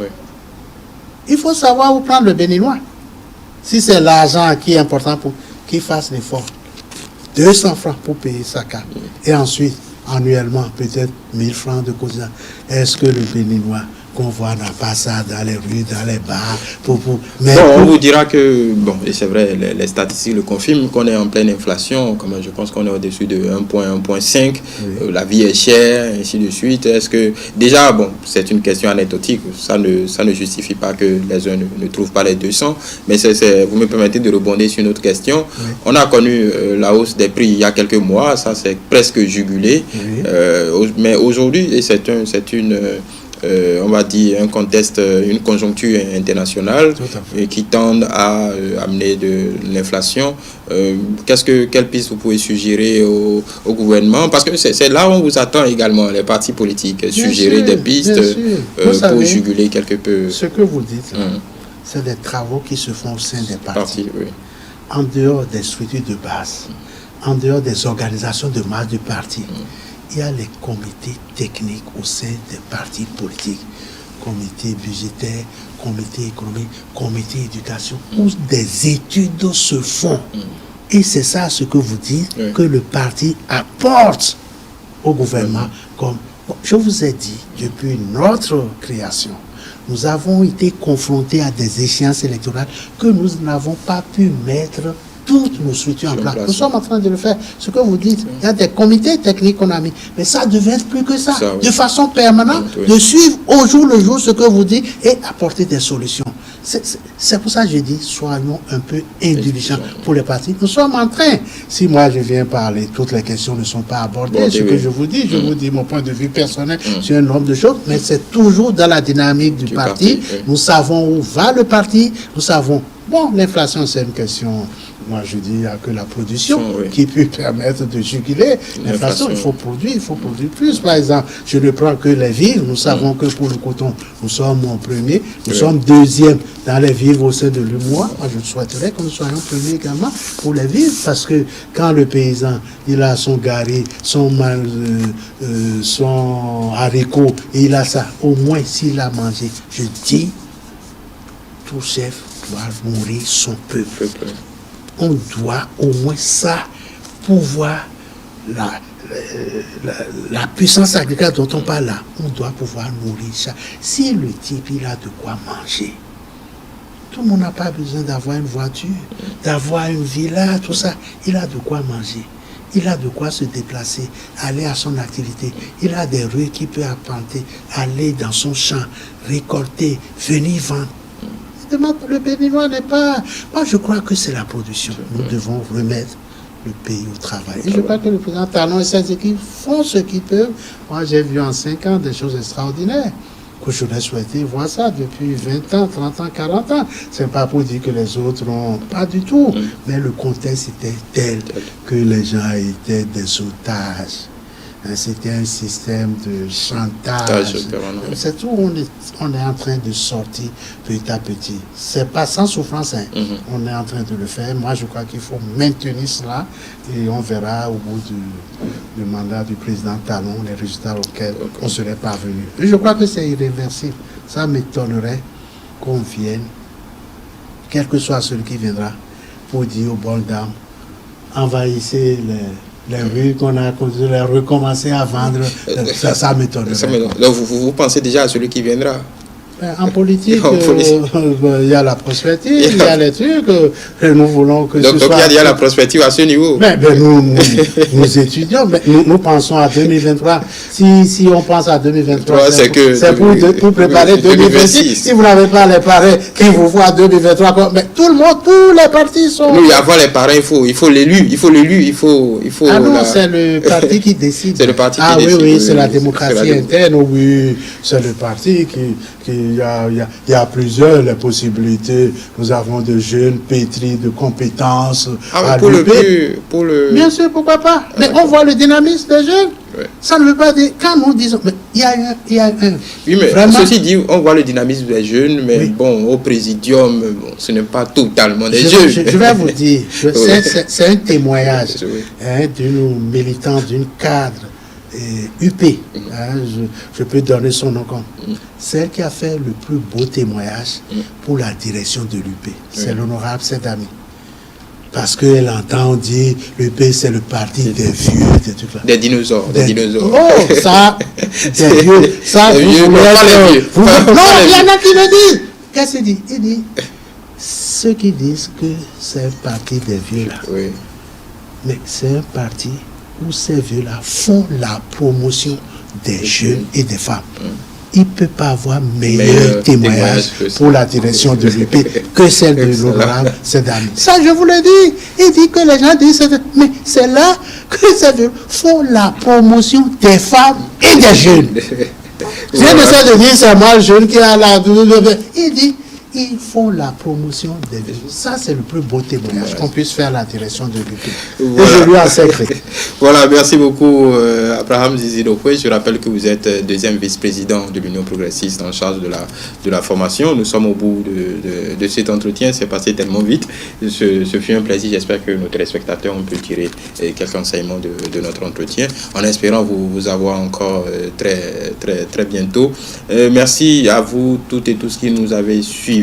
Il faut savoir où prendre le béninois. Si c'est l'argent qui est important pour qu'il fasse l'effort. 200 francs pour payer sa carte. Et ensuite, annuellement, peut-être 1000 francs de cotisation. Est-ce que le béninois qu'on voit n'a pas ça dans les rues, dans les bars mais bon, on vous dira que, bon, et c'est vrai, les statistiques le confirment, qu'on est en pleine inflation, comme je pense qu'on est au-dessus de 1,5, la vie est chère, ainsi de suite. Est-ce que, déjà, bon, c'est une question anecdotique, ça ne justifie pas que les uns ne trouvent pas les 200, mais vous me permettez de rebondir sur une autre question. On a connu la hausse des prix il y a quelques mois, ça c'est presque jugulé, mais aujourd'hui, et c'est une on va dire un contexte, une conjoncture internationale qui tend à amener de l'inflation. Quelle piste vous pouvez suggérer au gouvernement? Parce que c'est là où on vous attend également, les partis politiques, suggérer des pistes pour juguler quelque peu. Ce que vous dites, c'est des travaux qui se font au sein des partis. En dehors des structures de base, en dehors des organisations de masse du parti. Il y a les comités techniques au sein des partis politiques, comité budgétaire, comité économique, comité éducation, où des études se font. Et c'est ça ce que vous dites, que le parti apporte au gouvernement. Comme je vous ai dit, depuis notre création, nous avons été confrontés à des échéances électorales que nous n'avons pas pu mettre toutes nos structures en place. Nous sommes en train de le faire. Ce que vous dites, il y a des comités techniques qu'on a mis, mais ça devait être plus que ça. De façon permanente, de suivre au jour le jour ce que vous dites et apporter des solutions. C'est pour ça que je dis, soyons un peu indulgents pour les partis. Nous sommes en train, si moi je viens parler, toutes les questions ne sont pas abordées. Ce que je vous dis mon point de vue personnel sur un nombre de choses, mais c'est toujours dans la dynamique du parti. Nous savons où va le parti, nous savons. Bon, l'inflation, c'est une question, moi je dis, il n'y a que la production qui peut permettre de juguler l'inflation. Il faut produire plus. Par exemple, je ne prends que les vivres. Nous savons que pour le coton, nous sommes en premier, nous sommes deuxième dans les vivres au sein de l'UMOA. Moi, je souhaiterais que nous soyons premiers également pour les vivres, parce que quand le paysan, il a son gari, son haricot, et il a ça, au moins s'il a mangé, je dis, tout chef doit nourrir son peuple. On doit au moins ça pouvoir, la puissance agricole dont on parle là, on doit pouvoir nourrir ça. Si le type il a de quoi manger, tout le monde n'a pas besoin d'avoir une voiture, d'avoir une villa, tout ça. Il a de quoi manger. Il a de quoi se déplacer, aller à son activité. Il a des rues qu'il peut arpenter, aller dans son champ, récolter, venir vendre. Le béninois n'est pas... Moi, je crois que c'est la production. Nous devons remettre le pays au travail. Et je crois que le président Talon et ses équipes font ce qu'ils peuvent. Moi, j'ai vu en 5 ans des choses extraordinaires. Que je l'ai souhaité voir ça depuis 20 ans, 30 ans, 40 ans. C'est pas pour dire que les autres n'ont pas du tout. Mais le contexte était tel que les gens étaient des otages. C'était un système de chantage. C'est tout, on est en train de sortir petit à petit. C'est pas sans souffrance, on est en train de le faire. Moi, je crois qu'il faut maintenir cela et on verra au bout du mandat du président Talon les résultats auxquels on serait parvenu. Et je crois que c'est irréversible. Ça m'étonnerait qu'on vienne, quel que soit celui qui viendra, pour dire aux bonnes dames, envahissez les rues qu'on a recommencé à vendre, ça m'étonnerait. Donc vous pensez déjà à celui qui viendra? En politique, il y a la prospective, il y a les trucs, nous voulons que donc, ce soit... il y a la prospective à ce niveau. Nous étudions, nous pensons à 2023. Si on pense à 2023, c'est pour préparer 2026. Si vous n'avez pas les parrains qui vous voient 2023, mais tout le monde, tous les partis sont... Oui, avant les parrains, il faut l'élu. Ah non, c'est le parti qui décide. C'est le parti qui décide. Oui, c'est la démocratie interne, oui, c'est le parti il y a plusieurs les possibilités. Nous avons de jeunes pétris de compétences. Bien sûr, pourquoi pas. Mais on voit le dynamisme des jeunes. Oui. Ça ne veut pas dire, quand nous disons, mais il y a un. Oui, mais vraiment, ceci dit, on voit le dynamisme des jeunes, mais bon, au présidium, ce n'est pas totalement des jeunes. Je vais vous dire, c'est un témoignage d'une militante, d'une cadre UP. Je peux donner son nom comme. Celle qui a fait le plus beau témoignage pour la direction de l'UP. C'est l'honorable Sedami. Parce qu'elle entend dire l'UP c'est le parti des vieux, des trucs là. Des dinosaures. Oh, ça, des vieux. Ça, des vieux, non, il y en a qui le disent. Qu'est-ce qu'il dit? Il dit, ceux qui disent que c'est un parti des vieux là. Oui. Mais c'est un parti où ces vieux là font la promotion des jeunes et des femmes. Il ne peut pas avoir meilleur témoignage pour la direction de l'UP que celle de l'honorable Sedami. Ça, je vous le dis. Il dit que les gens disent, mais c'est là que ces vieux font la promotion des femmes et des jeunes. Je n'essaie de dire c'est moi le jeune qui a la... Il dit, ils font la promotion des vieux. Ça, c'est le plus beau témoignage qu'on puisse faire à la direction de l'UP. Voilà. Et je lui en secret. Voilà, merci beaucoup Abraham Zizidokwe. Je rappelle que vous êtes deuxième vice-président de l'Union progressiste en charge de la formation. Nous sommes au bout de cet entretien. C'est passé tellement vite. Ce fut un plaisir. J'espère que nos téléspectateurs ont pu tirer quelques enseignements de notre entretien, en espérant vous avoir encore très bientôt. Merci à vous toutes et tous qui nous avez suivis.